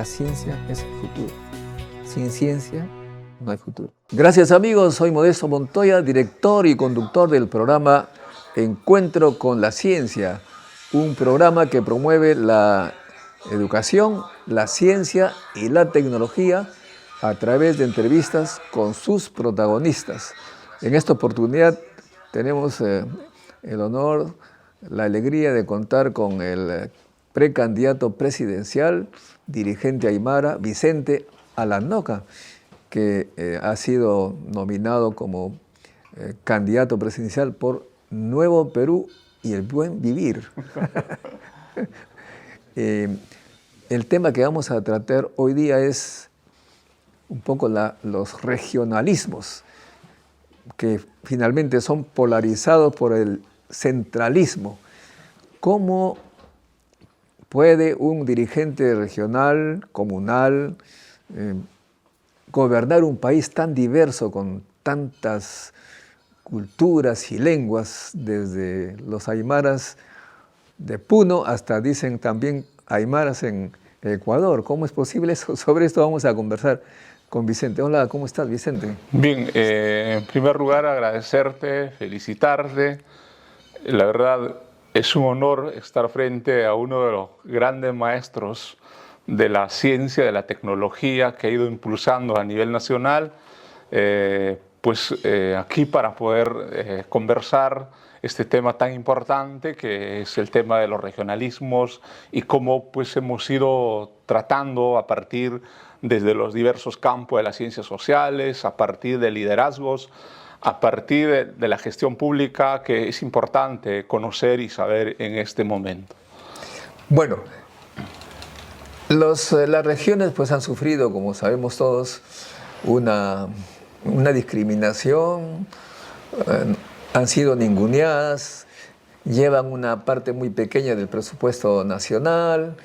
La ciencia es el futuro. Sin ciencia no hay futuro. Gracias amigos, soy Modesto Montoya, director y conductor del programa Encuentro con la Ciencia, un programa que promueve la educación, la ciencia y la tecnología a través de entrevistas con sus protagonistas. En esta oportunidad tenemos el honor, la alegría de contar con el precandidato presidencial, dirigente aymara, Vicente Alanoca, que ha sido nominado como candidato presidencial por Nuevo Perú y el Buen Vivir. El tema que vamos a tratar hoy día es un poco los regionalismos, que finalmente son polarizados por el centralismo. ¿Cómo puede un dirigente regional, comunal, gobernar un país tan diverso, con tantas culturas y lenguas, desde los aymaras de Puno hasta, dicen también, aymaras en Ecuador? ¿Cómo es posible eso? Sobre esto vamos a conversar con Vicente. Hola, ¿cómo estás, Vicente? Bien, en primer lugar agradecerte, felicitarte. La verdad es un honor estar frente a uno de los grandes maestros de la ciencia, de la tecnología que ha ido impulsando a nivel nacional, aquí para poder conversar este tema tan importante que es el tema de los regionalismos y cómo pues hemos ido tratando a partir desde los diversos campos de las ciencias sociales, a partir de liderazgos, a partir de la gestión pública, que es importante conocer y saber en este momento. Bueno, las regiones pues han sufrido, como sabemos todos, una discriminación, han sido ninguneadas, llevan una parte muy pequeña del presupuesto nacional,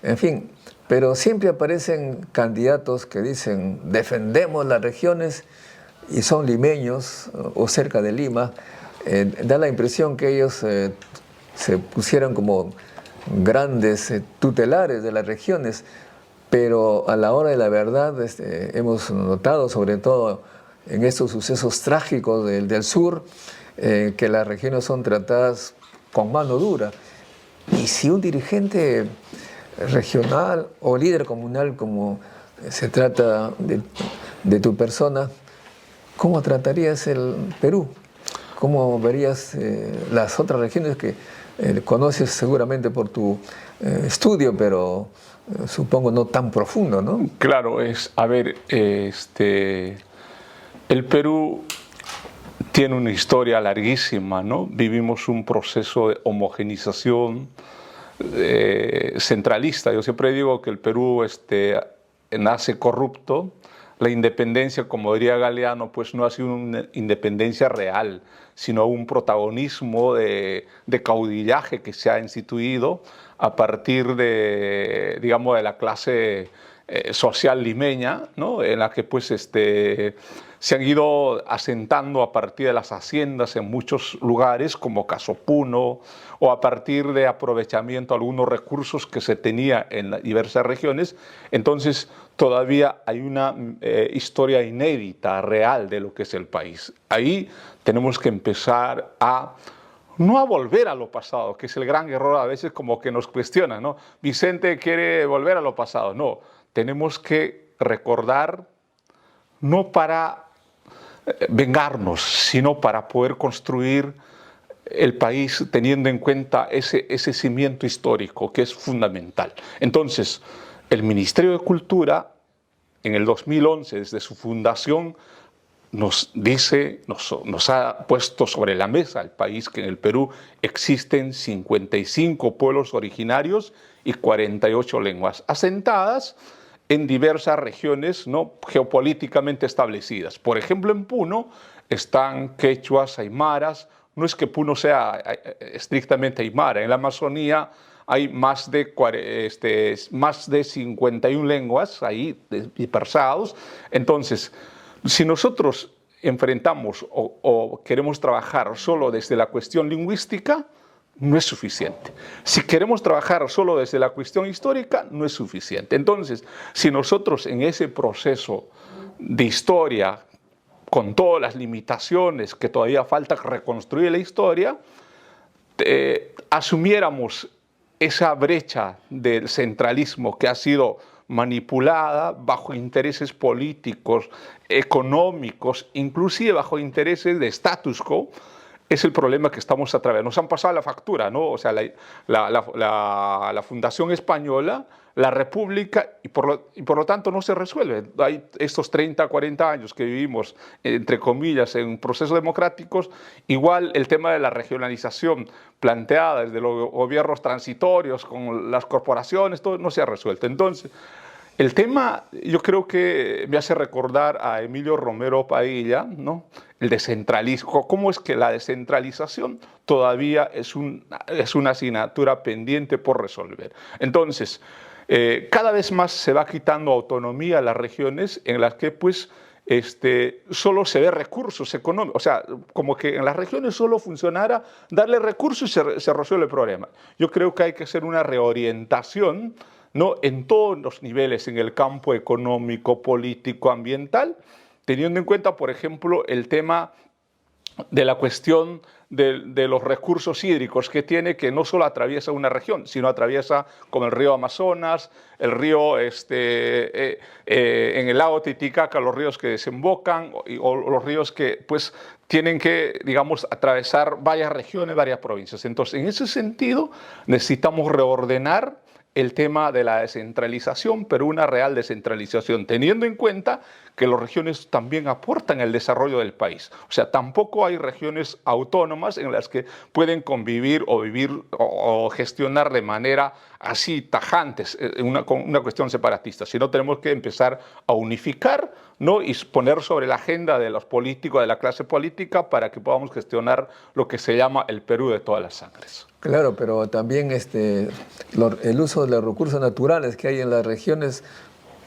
en fin, pero siempre aparecen candidatos que dicen defendemos las regiones y son limeños o cerca de Lima. Da la impresión que ellos se pusieron como grandes tutelares de las regiones, pero a la hora de la verdad hemos notado, sobre todo en estos sucesos trágicos del sur, que las regiones son tratadas con mano dura. Y si un dirigente regional o líder comunal, como se trata de tu persona, ¿cómo tratarías el Perú? ¿Cómo verías las otras regiones que conoces seguramente por tu estudio, pero supongo no tan profundo, ¿no? Claro, el Perú tiene una historia larguísima, ¿no? Vivimos un proceso de homogenización centralista. Yo siempre digo que el Perú nace corrupto. La independencia, como diría Galeano, pues no ha sido una independencia real, sino un protagonismo de caudillaje que se ha instituido a partir de, digamos, de la clase social limeña, ¿no? En la que pues se han ido asentando a partir de las haciendas en muchos lugares, como Caso Puno, o a partir de aprovechamiento de algunos recursos que se tenía en las diversas regiones. Entonces, todavía hay una historia inédita, real, de lo que es el país. Ahí tenemos que empezar no a volver a lo pasado, que es el gran error a veces como que nos cuestiona, ¿no? Vicente quiere volver a lo pasado. No, tenemos que recordar, no para vengarnos, sino para poder construir el país teniendo en cuenta ese cimiento histórico que es fundamental. Entonces, el Ministerio de Cultura, en el 2011, desde su fundación, nos ha puesto sobre la mesa el país que en el Perú existen 55 pueblos originarios y 48 lenguas asentadas en diversas regiones, ¿no?, geopolíticamente establecidas. Por ejemplo, en Puno están quechuas, aymaras. No es que Puno sea estrictamente aymara. En la Amazonía hay más de 51 lenguas ahí dispersados. Entonces, si nosotros enfrentamos o queremos trabajar solo desde la cuestión lingüística, no es suficiente. Si queremos trabajar solo desde la cuestión histórica, no es suficiente. Entonces, si nosotros en ese proceso de historia, con todas las limitaciones que todavía falta reconstruir la historia, asumiéramos esa brecha del centralismo que ha sido manipulada bajo intereses políticos, económicos, inclusive bajo intereses de status quo, es el problema que estamos atravesando. Nos han pasado la factura, ¿no? O sea, la Fundación Española, la República, y por lo tanto no se resuelve. Hay estos 30, 40 años que vivimos, entre comillas, en procesos democráticos. Igual el tema de la regionalización planteada desde los gobiernos transitorios con las corporaciones, todo no se ha resuelto. Entonces, el tema, yo creo que me hace recordar a Emilio Romero Padilla, ¿no? El descentralismo. ¿Cómo es que la descentralización todavía es una asignatura pendiente por resolver? Entonces, cada vez más se va quitando autonomía a las regiones en las que, pues, solo se ve recursos económicos. O sea, como que en las regiones solo funcionara darle recursos y se resuelve el problema. Yo creo que hay que hacer una reorientación, ¿no? En todos los niveles, en el campo económico, político, ambiental, teniendo en cuenta, por ejemplo, el tema de la cuestión de los recursos hídricos que tiene, que no solo atraviesa una región, sino atraviesa como el río Amazonas, el río en el lago Titicaca, los ríos que desembocan o los ríos que pues tienen que, digamos, atravesar varias regiones, varias provincias. Entonces, en ese sentido, necesitamos reordenar el tema de la descentralización, pero una real descentralización, teniendo en cuenta que las regiones también aportan el desarrollo del país. O sea, tampoco hay regiones autónomas en las que pueden convivir o vivir o gestionar de manera así tajante una cuestión separatista, sino tenemos que empezar a unificar, ¿no? Y poner sobre la agenda de los políticos, de la clase política, para que podamos gestionar lo que se llama el Perú de todas las sangres. Claro, pero también el uso de los recursos naturales que hay en las regiones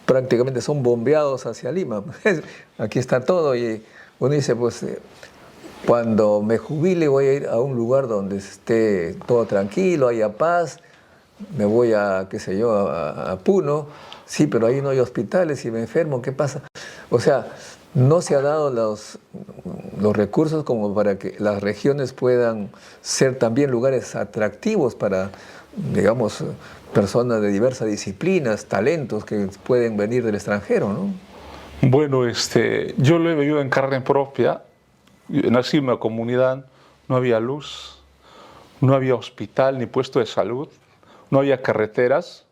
prácticamente son bombeados hacia Lima. Aquí está todo y uno dice, pues cuando me jubile voy a ir a un lugar donde esté todo tranquilo, haya paz, me voy a, qué sé yo, a Puno, sí, pero ahí no hay hospitales y me enfermo, ¿qué pasa? O sea, no se ha dado los recursos como para que las regiones puedan ser también lugares atractivos para, digamos, personas de diversas disciplinas, talentos que pueden venir del extranjero, ¿no? Bueno, yo lo he vivido en carne propia. Nací en una comunidad, no había luz, no había hospital ni puesto de salud, no había carreteras.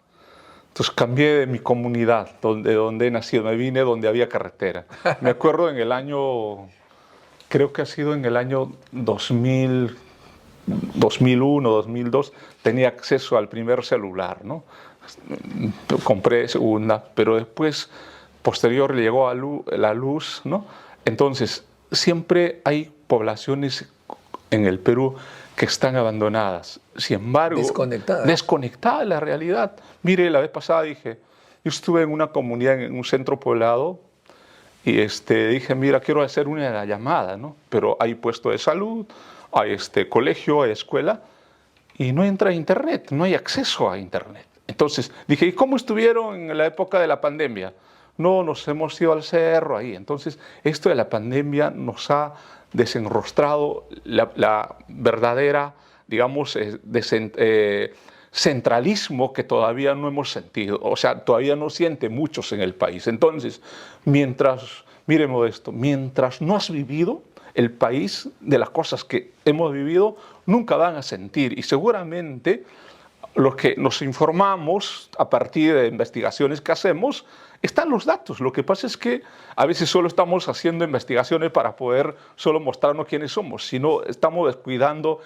Entonces cambié de mi comunidad, donde he nacido, me vine donde había carretera. Me acuerdo en el año, creo que ha sido en el año 2000, 2001, 2002, tenía acceso al primer celular, ¿no? Compré una, pero después, posterior, llegó la luz, ¿no? Entonces, siempre hay poblaciones en el Perú que están abandonadas, sin embargo, desconectadas de la realidad. Mire, la vez pasada dije, yo estuve en una comunidad, en un centro poblado, y dije, mira, quiero hacer una llamada, ¿no? Pero hay puesto de salud, hay colegio, hay escuela, y no entra internet, no hay acceso a internet. Entonces dije, ¿y cómo estuvieron en la época de la pandemia? No, nos hemos ido al cerro ahí. Entonces, esto de la pandemia nos ha desenrostrado la verdadera, digamos, centralismo que todavía no hemos sentido. O sea, todavía no siente muchos en el país. Entonces, mire Modesto, mientras no has vivido el país de las cosas que hemos vivido, nunca van a sentir. Y seguramente los que nos informamos a partir de investigaciones que hacemos, están los datos. Lo que pasa es que a veces solo estamos haciendo investigaciones para poder solo mostrarnos quiénes somos, sino estamos descuidando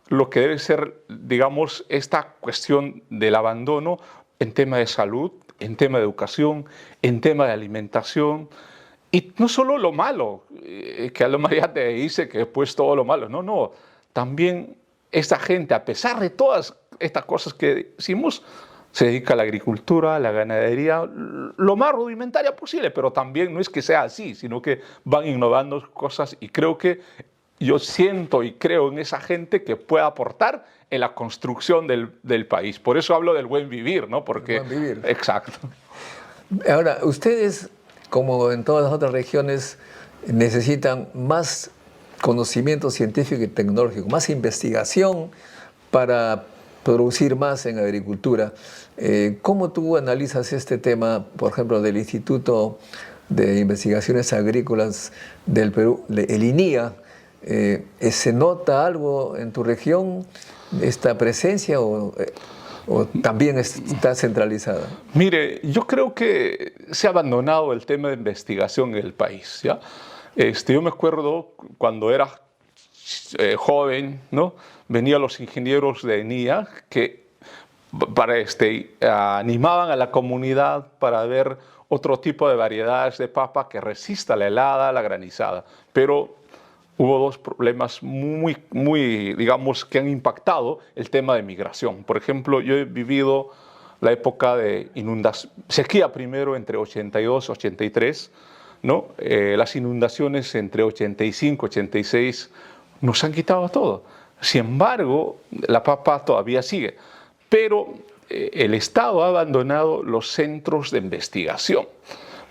lo que debe ser, digamos, esta cuestión del abandono en tema de salud, en tema de educación, en tema de alimentación. Y no solo lo malo, que a lo María te dice que después todo lo malo. No, no. También esta gente, a pesar de todas estas cosas que decimos, se dedica a la agricultura, a la ganadería, lo más rudimentaria posible, pero también no es que sea así, sino que van innovando cosas y creo que yo siento y creo en esa gente que puede aportar en la construcción del país. Por eso hablo del buen vivir, ¿no? Porque, El buen vivir. exacto. Ahora, ustedes, como en todas las otras regiones, necesitan más conocimiento científico y tecnológico, más investigación para producir más en agricultura. ¿Cómo tú analizas este tema, por ejemplo, del Instituto de Investigaciones Agrícolas del Perú, el INIA? ¿Se nota algo en tu región, esta presencia, o también está centralizada? Mire, yo creo que se ha abandonado el tema de investigación en el país, ¿ya? Yo me acuerdo cuando era joven, ¿no? Venían los ingenieros de ENIA que animaban a la comunidad para ver otro tipo de variedades de papa que resista la helada, la granizada. Pero hubo dos problemas digamos, que han impactado el tema de migración. Por ejemplo, yo he vivido la época de sequía primero entre 82 y 83, ¿no? Las inundaciones entre 85 y 86 nos han quitado todo. Sin embargo, la papa todavía sigue. Pero el Estado ha abandonado los centros de investigación.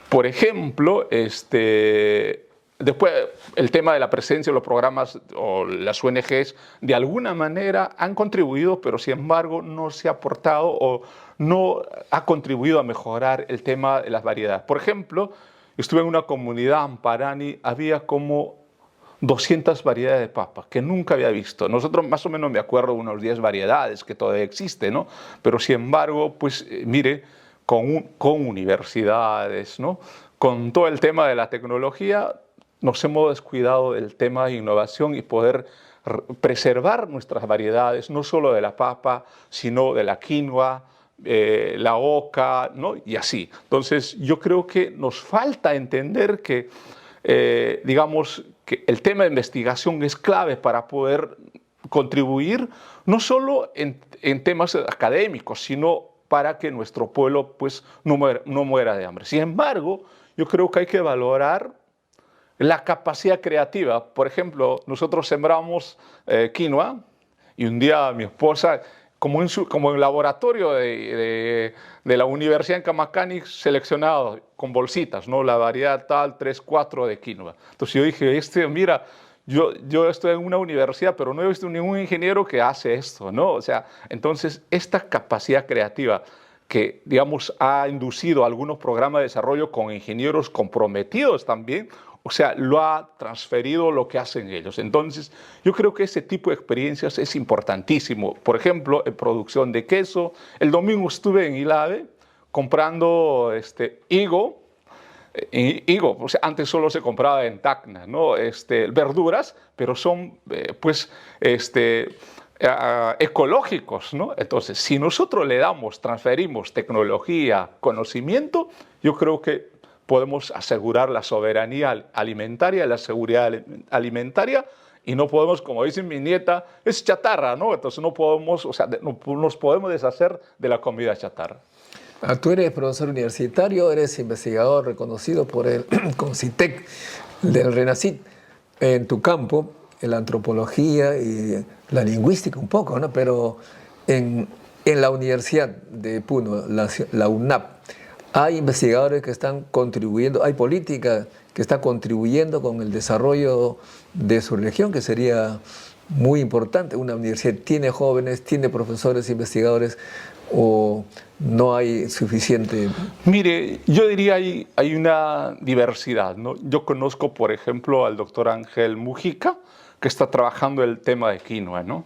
Por ejemplo, después el tema de la presencia de los programas o las ONGs de alguna manera han contribuido, pero sin embargo no se ha aportado o no ha contribuido a mejorar el tema de las variedades. Por ejemplo, estuve en una comunidad amparani, había como 200 variedades de papas que nunca había visto. Nosotros más o menos me acuerdo de unas 10 variedades que todavía existen, ¿no? Pero sin embargo, pues mire, con universidades, ¿no? Con todo el tema de la tecnología, nos hemos descuidado del tema de innovación y poder preservar nuestras variedades, no solo de la papa, sino de la quinoa, la oca, ¿no? Y así. Entonces, yo creo que nos falta entender que, digamos, que el tema de investigación es clave para poder contribuir no solo en temas académicos, sino para que nuestro pueblo pues, no muera de hambre. Sin embargo, yo creo que hay que valorar la capacidad creativa. Por ejemplo, nosotros sembramos quinoa y un día mi esposa, como en laboratorio de la Universidad en Camacani, seleccionado con bolsitas, ¿no? La variedad tal, 3, 4 de quinoa. Entonces yo dije, mira, yo estoy en una universidad, pero no he visto ningún ingeniero que hace esto, ¿no? O sea, entonces esta capacidad creativa que, digamos, ha inducido algunos programas de desarrollo con ingenieros comprometidos también, o sea, lo ha transferido lo que hacen ellos. Entonces, yo creo que ese tipo de experiencias es importantísimo. Por ejemplo, en producción de queso. El domingo estuve en Ilave comprando higo, o sea, antes solo se compraba en Tacna, ¿no? Verduras, pero son, ecológicos, ¿no? Entonces, si nosotros transferimos tecnología, conocimiento, yo creo que podemos asegurar la soberanía alimentaria, la seguridad alimentaria, y no podemos, como dice mi nieta, es chatarra, ¿no? Entonces no podemos, o sea, no nos podemos deshacer de la comida chatarra. Tú eres profesor universitario, eres investigador reconocido por el CONCITEC del RENACIT en tu campo, en la antropología y la lingüística un poco, ¿no? Pero en la Universidad de Puno, la UNAP, hay investigadores que están contribuyendo, hay política que está contribuyendo con el desarrollo de su región, que sería muy importante. Una universidad tiene jóvenes, tiene profesores, investigadores, o no hay suficiente. Mire, yo diría hay una diversidad, ¿no? Yo conozco, por ejemplo, al doctor Ángel Mujica, que está trabajando el tema de quinoa, ¿no?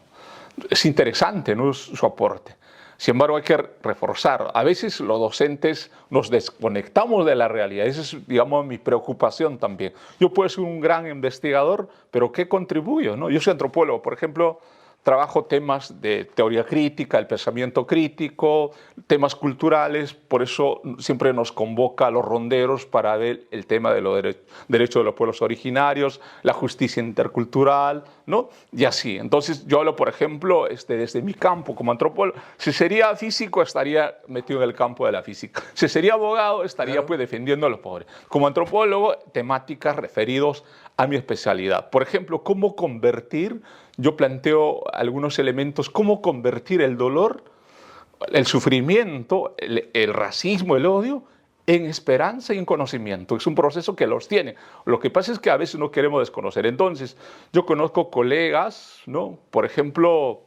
Es interesante, ¿no? Su aporte. Sin embargo, hay que reforzar. A veces los docentes nos desconectamos de la realidad. Esa es, digamos, mi preocupación también. Yo puedo ser un gran investigador, pero ¿qué contribuyo, no? Yo soy antropólogo, por ejemplo, trabajo temas de teoría crítica, el pensamiento crítico, temas culturales, por eso siempre nos convoca a los ronderos para ver el tema de los derechos de los pueblos originarios, la justicia intercultural, ¿no? Y así. Entonces yo hablo, por ejemplo, desde mi campo como antropólogo. Si sería físico, estaría metido en el campo de la física. Si sería abogado, estaría pues defendiendo a los pobres. Como antropólogo, temáticas referidos a mi especialidad. Por ejemplo, cómo convertir, yo planteo algunos elementos, cómo convertir el dolor, el sufrimiento, el racismo, el odio, en esperanza y en conocimiento. Es un proceso que los tiene. Lo que pasa es que a veces no queremos desconocer. Entonces, yo conozco colegas, ¿no? Por ejemplo,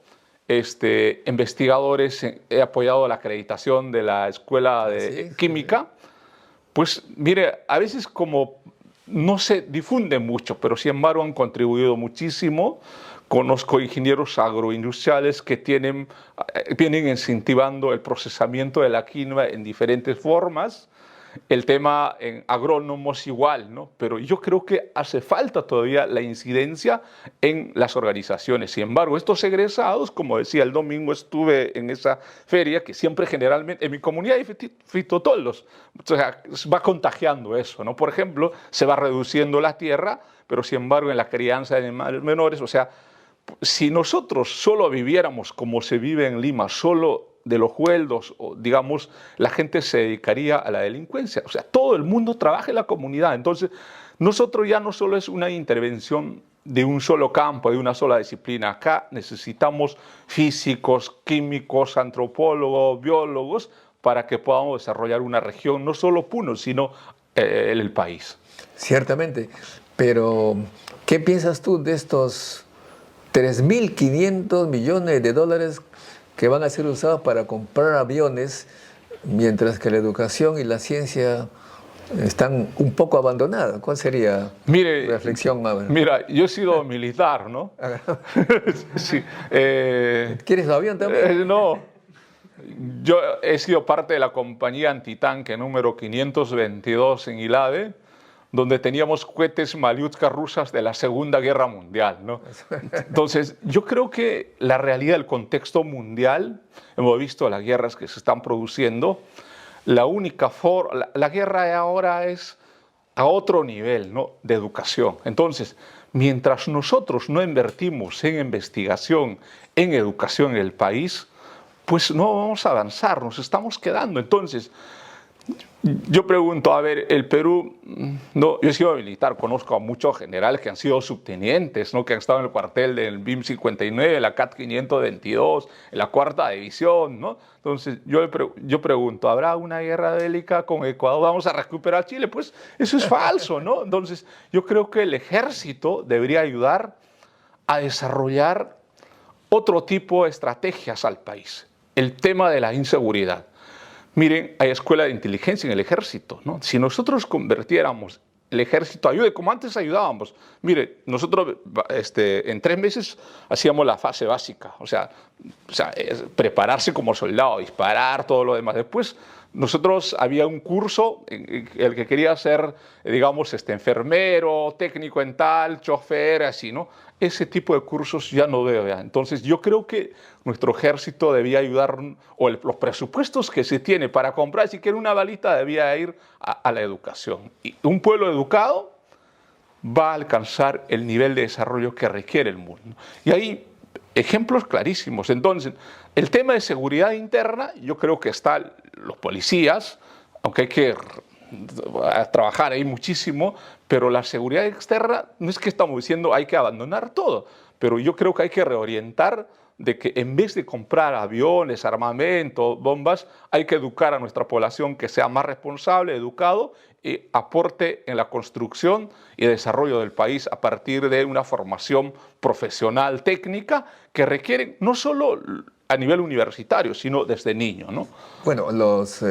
investigadores, he apoyado la acreditación de la Escuela de Química. Pues mire, a veces como no se difunde mucho, pero sin embargo han contribuido muchísimo. Conozco ingenieros agroindustriales que vienen incentivando el procesamiento de la quinoa en diferentes formas. El tema en agrónomos igual, ¿no? Pero yo creo que hace falta todavía la incidencia en las organizaciones. Sin embargo, estos egresados, como decía el domingo, estuve en esa feria que siempre generalmente, en mi comunidad hay fitotoldos, o sea, va contagiando eso, ¿no? Por ejemplo, se va reduciendo la tierra, pero sin embargo en la crianza de animales menores, o sea, si nosotros solo viviéramos como se vive en Lima, solo de los sueldos, o digamos, la gente se dedicaría a la delincuencia. O sea, todo el mundo trabaja en la comunidad. Entonces, nosotros ya no solo es una intervención de un solo campo, de una sola disciplina. Acá necesitamos físicos, químicos, antropólogos, biólogos, para que podamos desarrollar una región, no solo Puno, sino el país. Ciertamente, pero ¿qué piensas tú de estos 3.500 millones de dólares que van a ser usados para comprar aviones, mientras que la educación y la ciencia están un poco abandonadas? ¿Cuál sería tu reflexión? Mira, yo he sido militar, ¿no? Sí, ¿Quieres un avión también? No, yo he sido parte de la compañía antitanque número 522 en Ilave, donde teníamos cohetes Malyutka rusas de la Segunda Guerra Mundial, ¿no? Entonces, yo creo que la realidad del contexto mundial, hemos visto las guerras que se están produciendo, la única forma, la guerra ahora es a otro nivel, ¿no?, de educación. Entonces, mientras nosotros no invertimos en investigación, en educación en el país, pues no vamos a avanzar, nos estamos quedando. Entonces, yo pregunto, a ver, el Perú, no, yo he sido militar, conozco a muchos generales que han sido subtenientes, ¿no?, que han estado en el cuartel del BIM 59, la CAT 522, en la cuarta división, ¿no? Entonces, yo pregunto, ¿habrá una guerra bélica con Ecuador? ¿Vamos a recuperar Chile? Pues eso es falso, ¿no? Entonces, yo creo que el ejército debería ayudar a desarrollar otro tipo de estrategias al país. El tema de la inseguridad. Miren, hay escuela de inteligencia en el ejército, ¿no? Si nosotros convirtiéramos el ejército, ayude como antes ayudábamos. Mire, nosotros en 3 meses hacíamos la fase básica, o sea prepararse como soldado, disparar, todo lo demás. Después nosotros había un curso, el que quería ser, digamos, enfermero, técnico en tal, chofer, así, ¿no? Ese tipo de cursos ya no veo ya. Entonces yo creo que nuestro ejército debía ayudar, o los presupuestos que se tiene para comprar siquiera una balita debía ir a la educación. Y un pueblo educado va a alcanzar el nivel de desarrollo que requiere el mundo. Y hay ejemplos clarísimos. Entonces, el tema de seguridad interna, yo creo que están los policías, aunque hay que trabajar ahí muchísimo, pero la seguridad externa, no es que estamos diciendo hay que abandonar todo, pero yo creo que hay que reorientar de que en vez de comprar aviones, armamento, bombas, hay que educar a nuestra población que sea más responsable, educado y aporte en la construcción y desarrollo del país a partir de una formación profesional, técnica, que requiere no solo a nivel universitario, sino desde niño, ¿no? Bueno, los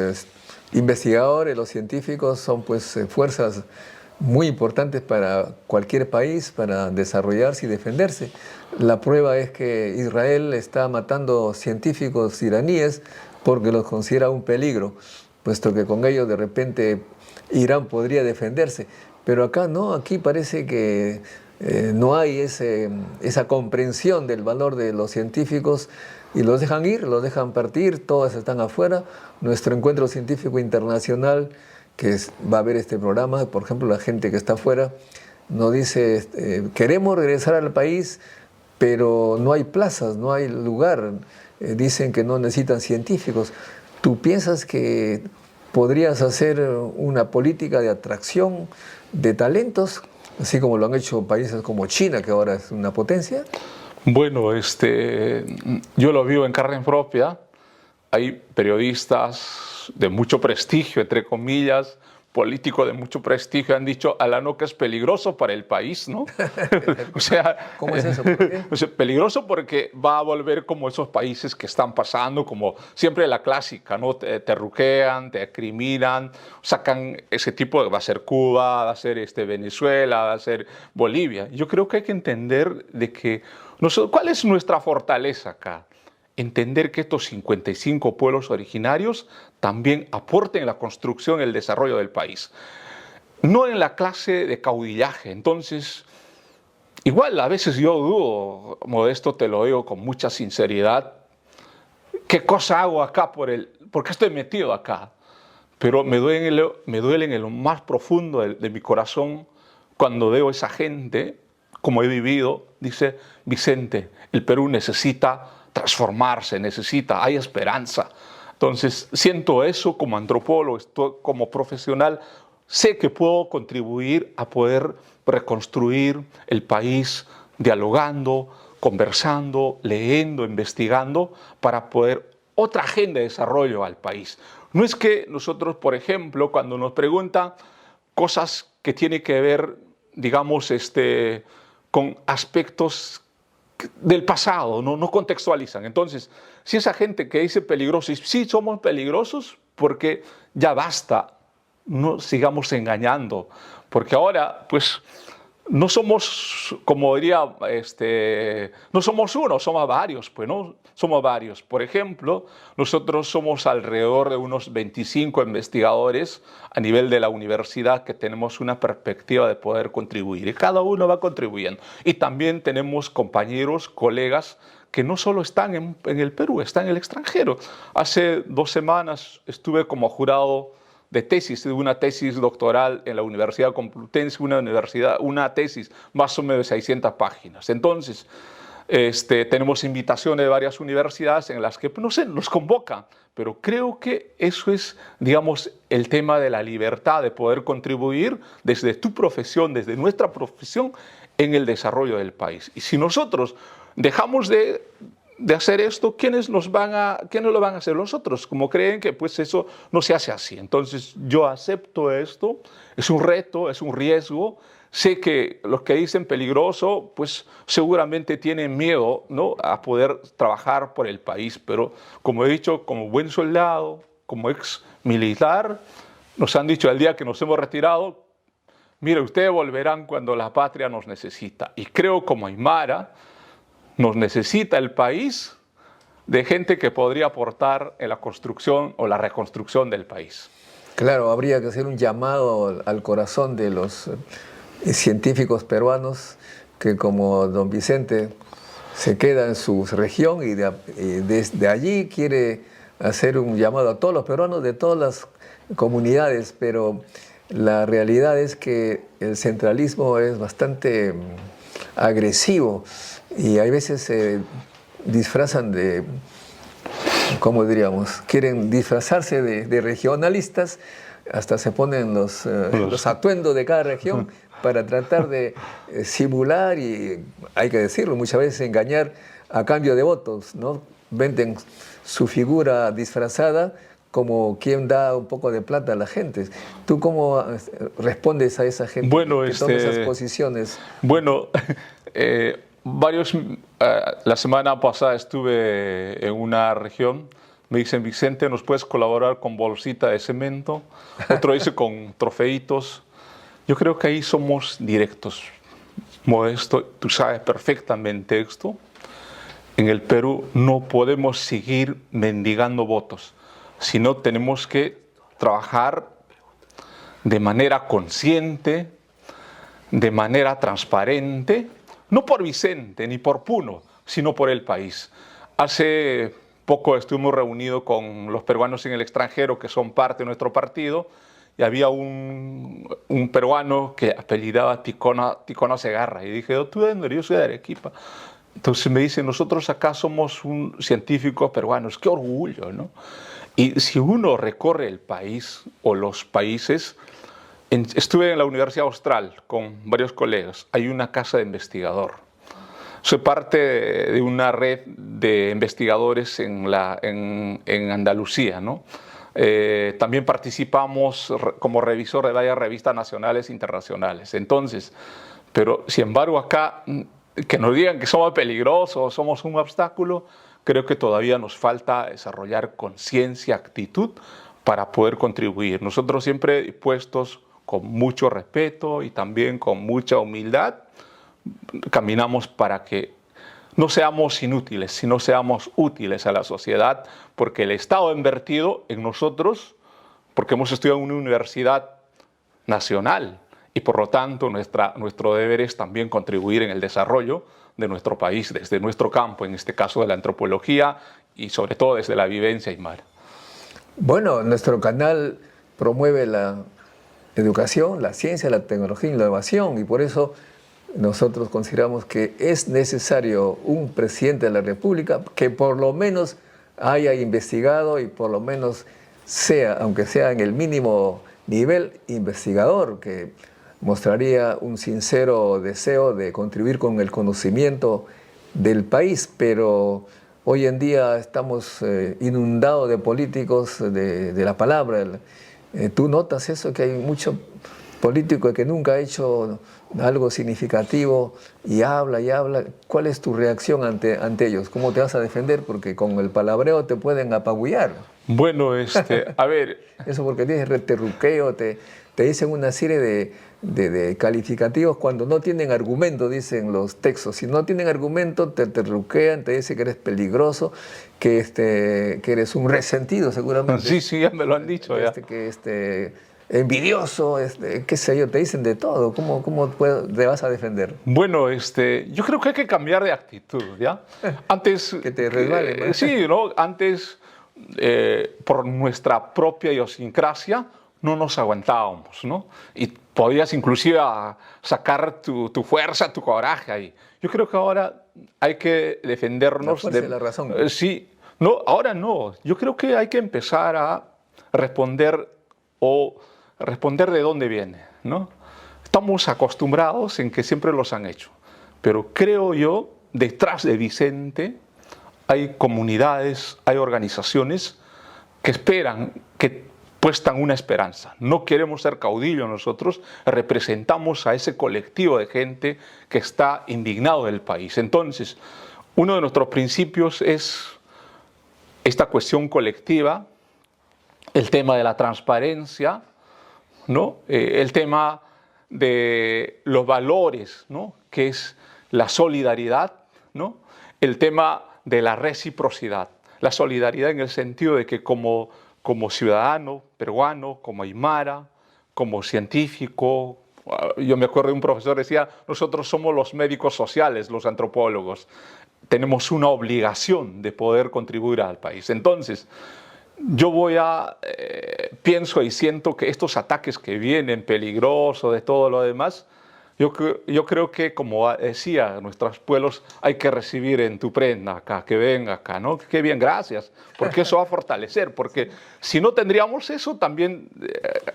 investigadores, los científicos son pues fuerzas muy importantes para cualquier país, para desarrollarse y defenderse. La prueba es que Israel está matando científicos iraníes porque los considera un peligro, puesto que con ellos de repente Irán podría defenderse. Pero acá no, aquí parece que no hay esa comprensión del valor de los científicos y los dejan ir, los dejan partir, todos están afuera. Nuestro encuentro científico internacional, va a haber este programa, por ejemplo, la gente que está afuera nos dice, queremos regresar al país, pero no hay plazas, no hay lugar. Dicen que no necesitan científicos. ¿Tú piensas que podrías hacer una política de atracción de talentos, así como lo han hecho países como China, que ahora es una potencia? Bueno, yo lo vivo en carne propia. Hay periodistas de mucho prestigio, entre comillas, políticos de mucho prestigio, han dicho Alano que es peligroso para el país, ¿no? O sea, ¿cómo es eso? ¿Por qué? O sea, peligroso porque va a volver como esos países que están pasando, como siempre la clásica, ¿no? Te ruquean, te acriminan, sacan ese tipo de, va a ser Cuba, va a ser Venezuela, va a ser Bolivia. Yo creo que hay que entender de que ¿cuál es nuestra fortaleza acá? Entender que estos 55 pueblos originarios también aporten en la construcción y el desarrollo del país. No en la clase de caudillaje. Entonces, igual a veces yo dudo, Modesto, te lo digo con mucha sinceridad, ¿qué cosa hago acá por qué estoy metido acá? Pero me duele en lo más profundo de mi corazón cuando veo a esa gente, como he vivido, dice Vicente, el Perú necesita transformarse, hay esperanza. Entonces, siento eso como antropólogo, como profesional, sé que puedo contribuir a poder reconstruir el país dialogando, conversando, leyendo, investigando, para poder otra agenda de desarrollo al país. No es que nosotros, por ejemplo, cuando nos preguntan cosas que tienen que ver, digamos, con aspectos del pasado, no contextualizan. Entonces, si esa gente que dice peligrosos, sí somos peligrosos, porque ya basta, no sigamos engañando, porque ahora, pues, no somos, como diría, no somos uno, somos varios, pues, ¿no? Somos varios. Por ejemplo, nosotros somos alrededor de unos 25 investigadores a nivel de la universidad que tenemos una perspectiva de poder contribuir, y cada uno va contribuyendo. Y también tenemos compañeros, colegas, que no solo están en el Perú, están en el extranjero. Hace 2 semanas estuve como jurado de una tesis doctoral en la Universidad Complutense, una tesis más o menos de 600 páginas. Entonces, tenemos invitaciones de varias universidades en las que, no sé, nos convocan, pero creo que eso es, digamos, el tema de la libertad de poder contribuir desde tu profesión, desde nuestra profesión, en el desarrollo del país. Y si nosotros dejamos de hacer esto, ¿quiénes lo van a hacer? Los otros, como creen que pues eso no se hace así. Entonces yo acepto esto, es un reto, es un riesgo. Sé que los que dicen peligroso, pues seguramente tienen miedo, ¿no?, a poder trabajar por el país, pero como he dicho, como buen soldado, como ex militar, nos han dicho el día que nos hemos retirado, mire, ustedes volverán cuando la patria nos necesita. Y creo como Aymara, nos necesita el país de gente que podría aportar en la construcción o la reconstrucción del país. Claro, habría que hacer un llamado al corazón de los científicos peruanos que, como don Vicente, se queda en su región y desde allí quiere hacer un llamado a todos los peruanos de todas las comunidades, pero la realidad es que el centralismo es bastante agresivo y hay veces se disfrazan de, ¿cómo diríamos? Quieren disfrazarse de regionalistas, hasta se ponen los atuendos de cada región para tratar de simular y, hay que decirlo, muchas veces engañar a cambio de votos, ¿no? Venden su figura disfrazada como quien da un poco de plata a la gente. ¿Tú cómo respondes a esa gente que toma esas posiciones? Bueno, la semana pasada estuve en una región, me dicen, Vicente, ¿nos puedes colaborar con bolsita de cemento? Otro dice con trofeitos. Yo creo que ahí somos directos. Modesto, tú sabes perfectamente esto. En el Perú no podemos seguir mendigando votos, sino tenemos que trabajar de manera consciente, de manera transparente, no por Vicente ni por Puno, sino por el país. Hace poco estuvimos reunidos con los peruanos en el extranjero que son parte de nuestro partido y había un peruano que apellidaba Ticona Segarra y dije, ¿tú de dónde eres? Yo soy de Arequipa. Entonces me dice, nosotros acá somos científicos peruanos, qué orgullo, ¿no? Y si uno recorre el país o los países, estuve en la Universidad Austral con varios colegas, hay una casa de investigador. Soy parte de una red de investigadores en Andalucía, ¿no? También participamos como revisor de varias revistas nacionales e internacionales. Entonces, pero sin embargo acá, que nos digan que somos peligrosos, somos un obstáculo, creo que todavía nos falta desarrollar conciencia, actitud para poder contribuir. Nosotros siempre dispuestos con mucho respeto y también con mucha humildad, caminamos para que no seamos inútiles, sino seamos útiles a la sociedad, porque el Estado ha invertido en nosotros, porque hemos estudiado en una universidad nacional y por lo tanto nuestro deber es también contribuir en el desarrollo de nuestro país, desde nuestro campo, en este caso de la antropología y sobre todo desde la vivencia aymara. Bueno, nuestro canal promueve la educación, la ciencia, la tecnología y la innovación y por eso nosotros consideramos que es necesario un presidente de la República que por lo menos haya investigado y por lo menos sea, aunque sea en el mínimo nivel, investigador, que mostraría un sincero deseo de contribuir con el conocimiento del país, pero hoy en día estamos inundados de políticos de la palabra. ¿Tú notas eso, que hay mucho político que nunca ha hecho algo significativo y habla y habla? ¿Cuál es tu reacción ante ellos? ¿Cómo te vas a defender? Porque con el palabreo te pueden apabullar. Bueno, a ver... Eso porque tienes reterruqueo, te dicen una serie de calificativos cuando no tienen argumento, dicen los textos. Si no tienen argumento, te terruquean, te dicen que eres peligroso, que eres un resentido seguramente. Sí, sí, ya me lo han dicho. Ya. Envidioso, qué sé yo, te dicen de todo. ¿Cómo te vas a defender? Bueno, yo creo que hay que cambiar de actitud, ¿ya? Antes... que te resbale, ¿no? Sí, ¿no? Antes, por nuestra propia idiosincrasia, no nos aguantábamos, ¿no? Y podías inclusive sacar tu fuerza, tu coraje ahí. Yo creo que ahora hay que defendernos... La fuerza de la razón. Sí, no, ahora no. Yo creo que hay que empezar a responder de dónde viene, ¿no? Estamos acostumbrados en que siempre los han hecho, pero creo yo, detrás de Vicente hay comunidades, hay organizaciones que esperan, que puestan una esperanza. No queremos ser caudillos nosotros, representamos a ese colectivo de gente que está indignado del país. Entonces, uno de nuestros principios es esta cuestión colectiva, el tema de la transparencia, ¿no? El tema de los valores, ¿no? Que es la solidaridad, ¿no? El tema de la reciprocidad. La solidaridad en el sentido de que como ciudadano peruano, como aymara, como científico, yo me acuerdo de un profesor que decía, nosotros somos los médicos sociales, los antropólogos, tenemos una obligación de poder contribuir al país. Entonces, yo pienso y siento que estos ataques que vienen peligrosos de todo lo demás, yo creo que, como decía nuestros pueblos, hay que recibir en tu prenda acá, que venga acá, ¿no? Qué bien, gracias, porque eso va a fortalecer, porque si no tendríamos eso, también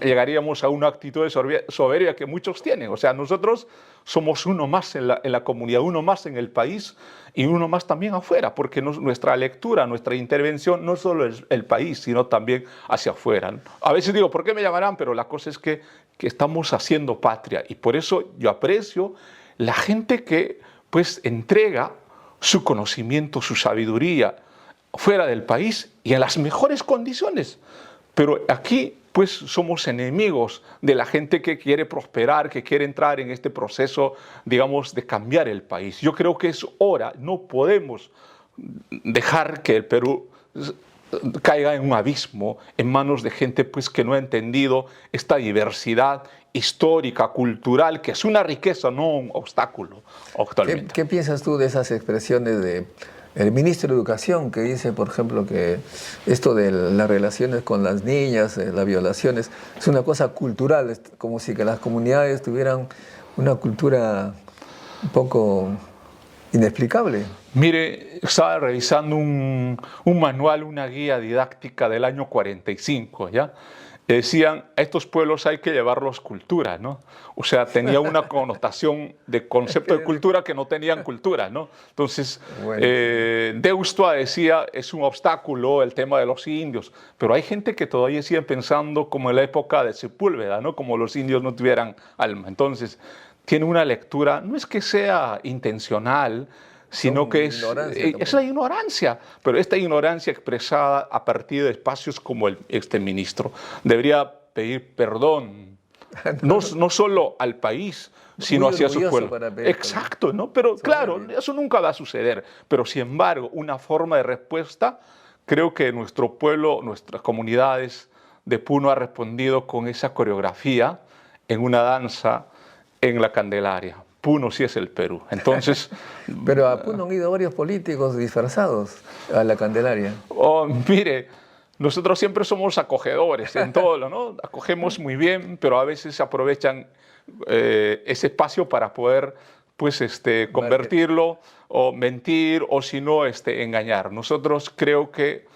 llegaríamos a una actitud de soberbia que muchos tienen. O sea, nosotros somos uno más en la comunidad, uno más en el país y uno más también afuera, porque nuestra lectura, nuestra intervención no solo es el país, sino también hacia afuera, ¿no? A veces digo, ¿por qué me llamarán? Pero la cosa es que estamos haciendo patria y por eso yo aprecio la gente que pues entrega su conocimiento, su sabiduría fuera del país y en las mejores condiciones. Pero aquí pues somos enemigos de la gente que quiere prosperar, que quiere entrar en este proceso, digamos, de cambiar el país. Yo creo que es hora, no podemos dejar que el Perú caiga en un abismo en manos de gente pues, que no ha entendido esta diversidad histórica, cultural, que es una riqueza, no un obstáculo actualmente. ¿Qué piensas tú de esas expresiones de el ministro de Educación que dice, por ejemplo, que esto de las relaciones con las niñas, las violaciones, es una cosa cultural, como si que las comunidades tuvieran una cultura un poco inexplicable? Mire, estaba revisando un manual, una guía didáctica del año 45, ¿ya? Decían, a estos pueblos hay que llevarlos cultura, ¿no? O sea, tenía una connotación de concepto de cultura que no tenían cultura, ¿no? Entonces, Bueno. Deusto decía, es un obstáculo el tema de los indios, pero hay gente que todavía sigue pensando como en la época de Sepúlveda, ¿no? Como los indios no tuvieran alma. Entonces, tiene una lectura, no es que sea intencional, sino que es la ignorancia, pero esta ignorancia expresada a partir de espacios como este ministro. Debería pedir perdón, no solo al país, sino hacia su pueblo. Exacto, ¿no? Pero claro, eso nunca va a suceder. Pero sin embargo, una forma de respuesta, creo que nuestro pueblo, nuestras comunidades de Puno ha respondido con esa coreografía en una danza en la Candelaria. Puno sí es el Perú. Entonces, pero a Puno han ido varios políticos disfrazados a la Candelaria. Oh, mire, nosotros siempre somos acogedores en todo, ¿no? Acogemos muy bien, pero a veces aprovechan ese espacio para poder, pues, convertirlo o mentir o si no, engañar. Nosotros creo que,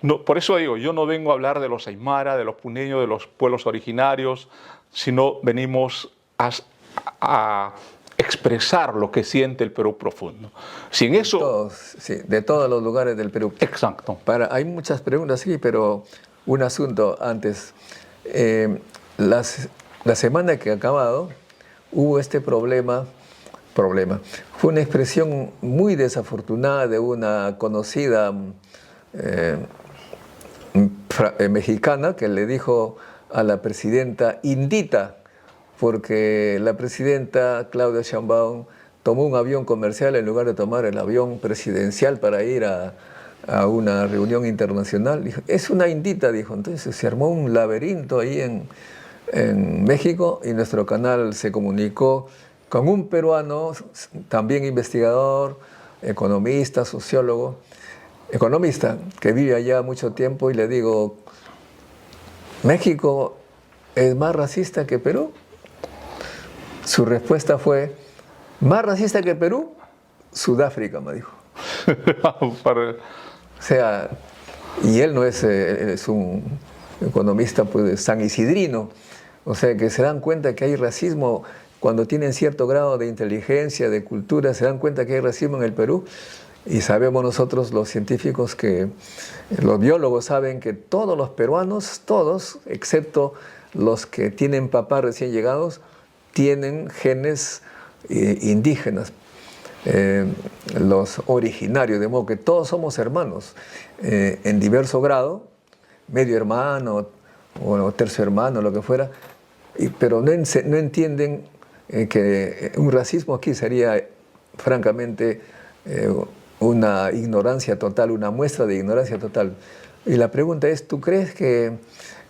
no, por eso digo, yo no vengo a hablar de los aymara, de los puneños, de los pueblos originarios, sino venimos a expresar lo que siente el Perú profundo. Sin eso... De todos los lugares del Perú. Exacto. Hay muchas preguntas aquí, pero un asunto antes. La semana que ha acabado hubo este problema. Fue una expresión muy desafortunada de una conocida mexicana que le dijo a la presidenta indita, porque la presidenta Claudia Sheinbaum tomó un avión comercial en lugar de tomar el avión presidencial para ir a una reunión internacional. Dijo, es una indita, dijo. Entonces se armó un laberinto ahí en México y nuestro canal se comunicó con un peruano, también investigador, economista, sociólogo, economista, que vive allá mucho tiempo, y le digo, ¿México es más racista que Perú? Su respuesta fue, ¿más racista que Perú? Sudáfrica, me dijo. O sea, y él no es un economista pues, san isidrino. O sea, que se dan cuenta que hay racismo cuando tienen cierto grado de inteligencia, de cultura, se dan cuenta que hay racismo en el Perú. Y sabemos nosotros, los científicos, que los biólogos saben que todos los peruanos, todos, excepto los que tienen papás recién llegados, tienen genes indígenas, los originarios, de modo que todos somos hermanos en diverso grado, medio hermano o tercio hermano, lo que fuera, pero no entienden que un racismo aquí sería francamente una ignorancia total, una muestra de ignorancia total. Y la pregunta es, ¿tú crees que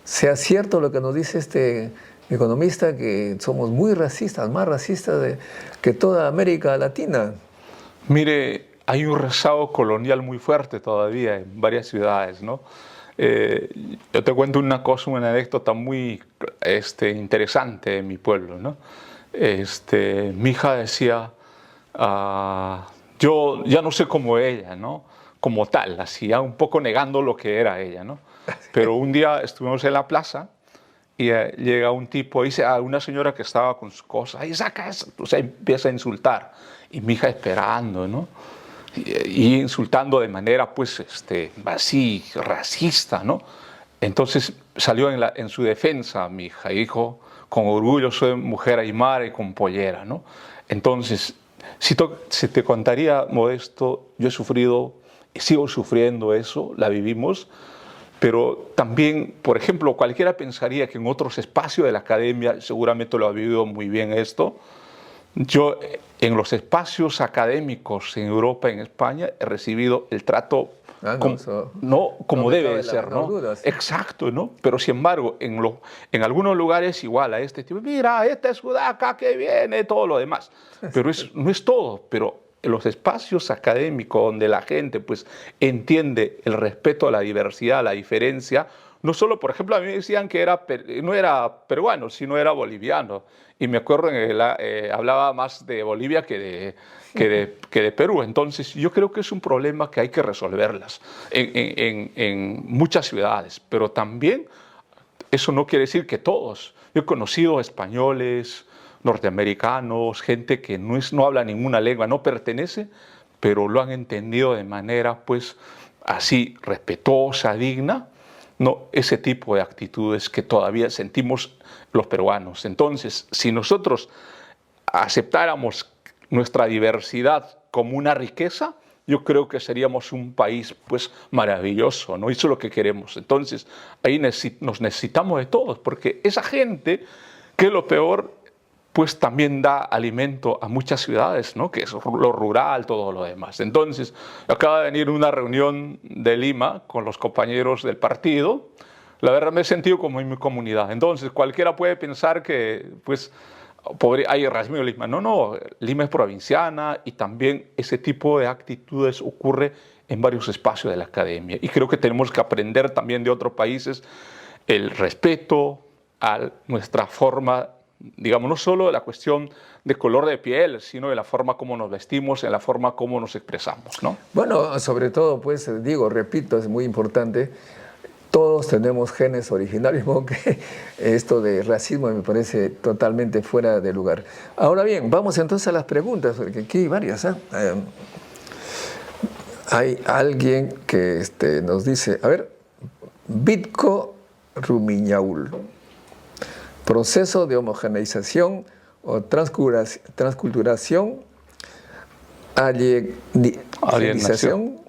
sea cierto lo que nos dice este economista, que somos muy racistas, más racistas que toda América Latina? Mire, hay un rezago colonial muy fuerte todavía en varias ciudades, ¿no? Yo te cuento una cosa, una anécdota muy interesante en mi pueblo, ¿no? Mi hija decía, yo ya no sé cómo ella, ¿no? Como tal, así, ya un poco negando lo que era ella, ¿no? Pero un día estuvimos en la plaza y llega un tipo, dice a una señora que estaba con sus cosas, ¡ay, saca eso! O sea, empieza a insultar. Y mi hija esperando, ¿no? Y insultando de manera, pues, así, racista, ¿no? Entonces salió en su defensa mi hija y dijo, con orgullo soy mujer aymara y con pollera, ¿no? Entonces, si te contaría, Modesto, yo he sufrido y sigo sufriendo eso, la vivimos, pero también, por ejemplo, cualquiera pensaría que en otros espacios de la academia seguramente lo ha vivido muy bien esto. Yo, en los espacios académicos en Europa, en España, he recibido el trato Ah, no, como, eso no, como no me debe cabe de la ser, menor ¿no? duda, sí. Exacto, ¿no? Pero sin embargo, en algunos lugares igual a este tipo, mira, esta es Sudaca que viene, todo lo demás. Pero no es todo, pero en los espacios académicos donde la gente pues entiende el respeto a la diversidad, a la diferencia, no solo, por ejemplo, a mí me decían que no era peruano, sino era boliviano. Y me acuerdo que hablaba más de Bolivia que de Perú. Entonces, yo creo que es un problema que hay que resolverlas en muchas ciudades, pero también eso no quiere decir que todos. Yo he conocido españoles, norteamericanos, gente que no habla ninguna lengua, no pertenece, pero lo han entendido de manera pues así respetuosa, digna, no ese tipo de actitudes que todavía sentimos los peruanos. Entonces, si nosotros aceptáramos nuestra diversidad como una riqueza, yo creo que seríamos un país pues maravilloso, ¿no? Eso es lo que queremos. Entonces, ahí nos necesitamos de todos, porque esa gente, que es lo peor, pues también da alimento a muchas ciudades, ¿no? Que es lo rural, todo lo demás. Entonces, acaba de venir una reunión de Lima con los compañeros del partido. La verdad me he sentido como en mi comunidad. Entonces, cualquiera puede pensar que, pues, hay racismo en Lima. No, no, Lima es provinciana y también ese tipo de actitudes ocurre en varios espacios de la academia. Y creo que tenemos que aprender también de otros países el respeto a nuestra forma, digamos, no solo de la cuestión de color de piel, sino de la forma como nos vestimos, en la forma como nos expresamos, ¿no? Bueno, sobre todo, pues digo, repito, es muy importante. Todos tenemos genes originarios, ¿no? Que esto de racismo me parece totalmente fuera de lugar. Ahora bien, vamos entonces a las preguntas, porque aquí hay varias. Hay alguien que nos dice, a ver, Bitco Rumiñaul, proceso de homogeneización o transculturación, alienización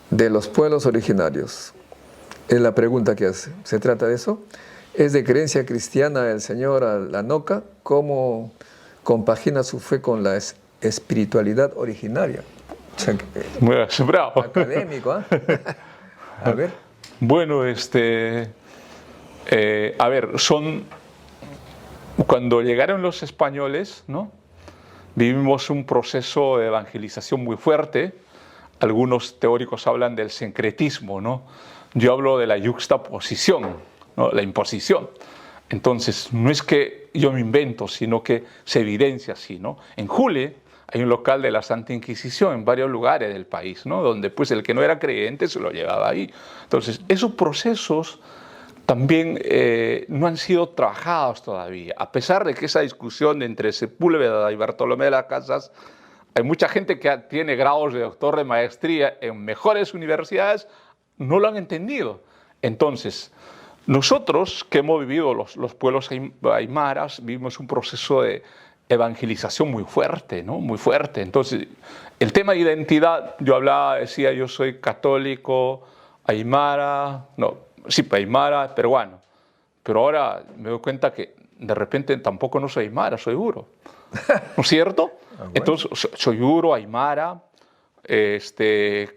de los pueblos originarios. Es la pregunta que hace. ¿Se trata de eso? ¿Es de creencia cristiana el señor Alanoca? ¿Cómo compagina su fe con la espiritualidad originaria? O sea, Bravo. académico, ¿ah? A ver. Bueno, a ver, cuando llegaron los españoles, ¿no? Vivimos un proceso de evangelización muy fuerte. Algunos teóricos hablan del sincretismo, ¿no? Yo hablo de la yuxtaposición, ¿no? La imposición. Entonces, no es que yo me invento, sino que se evidencia así, ¿no? En Jule hay un local de la Santa Inquisición en varios lugares del país, ¿no? Donde pues el que no era creyente se lo llevaba ahí. Entonces, esos procesos también no han sido trabajados todavía, a pesar de que esa discusión entre Sepúlveda y Bartolomé de las Casas, hay mucha gente que tiene grados de doctor de maestría en mejores universidades, no lo han entendido. Entonces, nosotros que hemos vivido los pueblos aymaras, vivimos un proceso de evangelización muy fuerte, ¿no? Muy fuerte. Entonces, el tema de identidad, decía, yo soy católico, aymara, no, sí, aymara, peruano. Pero ahora me doy cuenta que de repente tampoco no soy aymara, soy uro. ¿No es cierto? Bueno. Entonces, soy uro, aymara,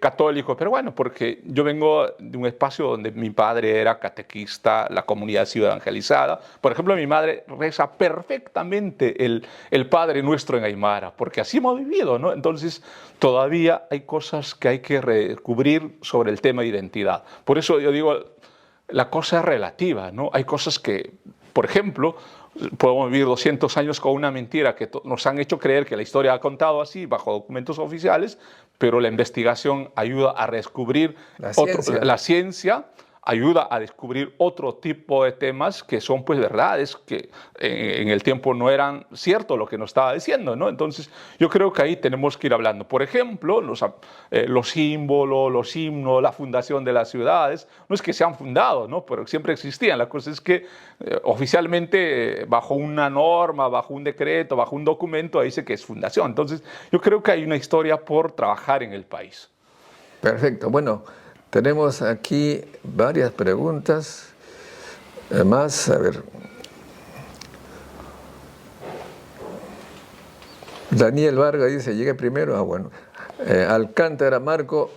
católico, pero bueno, porque yo vengo de un espacio donde mi padre era catequista, la comunidad ha sido evangelizada. Por ejemplo, mi madre reza perfectamente el Padre Nuestro en aymara, porque así hemos vivido, ¿no? Entonces, todavía hay cosas que hay que redescubrir sobre el tema de identidad. Por eso yo digo, la cosa es relativa, ¿no? Hay cosas que, por ejemplo, podemos vivir 200 años con una mentira que nos han hecho creer que la historia ha contado así, bajo documentos oficiales, pero la investigación ayuda a redescubrir la ciencia ayuda a descubrir otro tipo de temas que son pues verdades que en el tiempo no eran cierto lo que nos estaba diciendo, ¿no? Entonces yo creo que ahí tenemos que ir hablando. Por ejemplo, los símbolos, los himnos, la fundación de las ciudades, no es que se han fundado, ¿no? Pero siempre existían. La cosa es que oficialmente bajo una norma, bajo un decreto, bajo un documento, dice que es fundación. Entonces yo creo que hay una historia por trabajar en el país. Perfecto. Bueno, tenemos aquí varias preguntas. Más, a ver. Daniel Vargas dice, llegué primero. Ah, bueno. Alcántara Marco,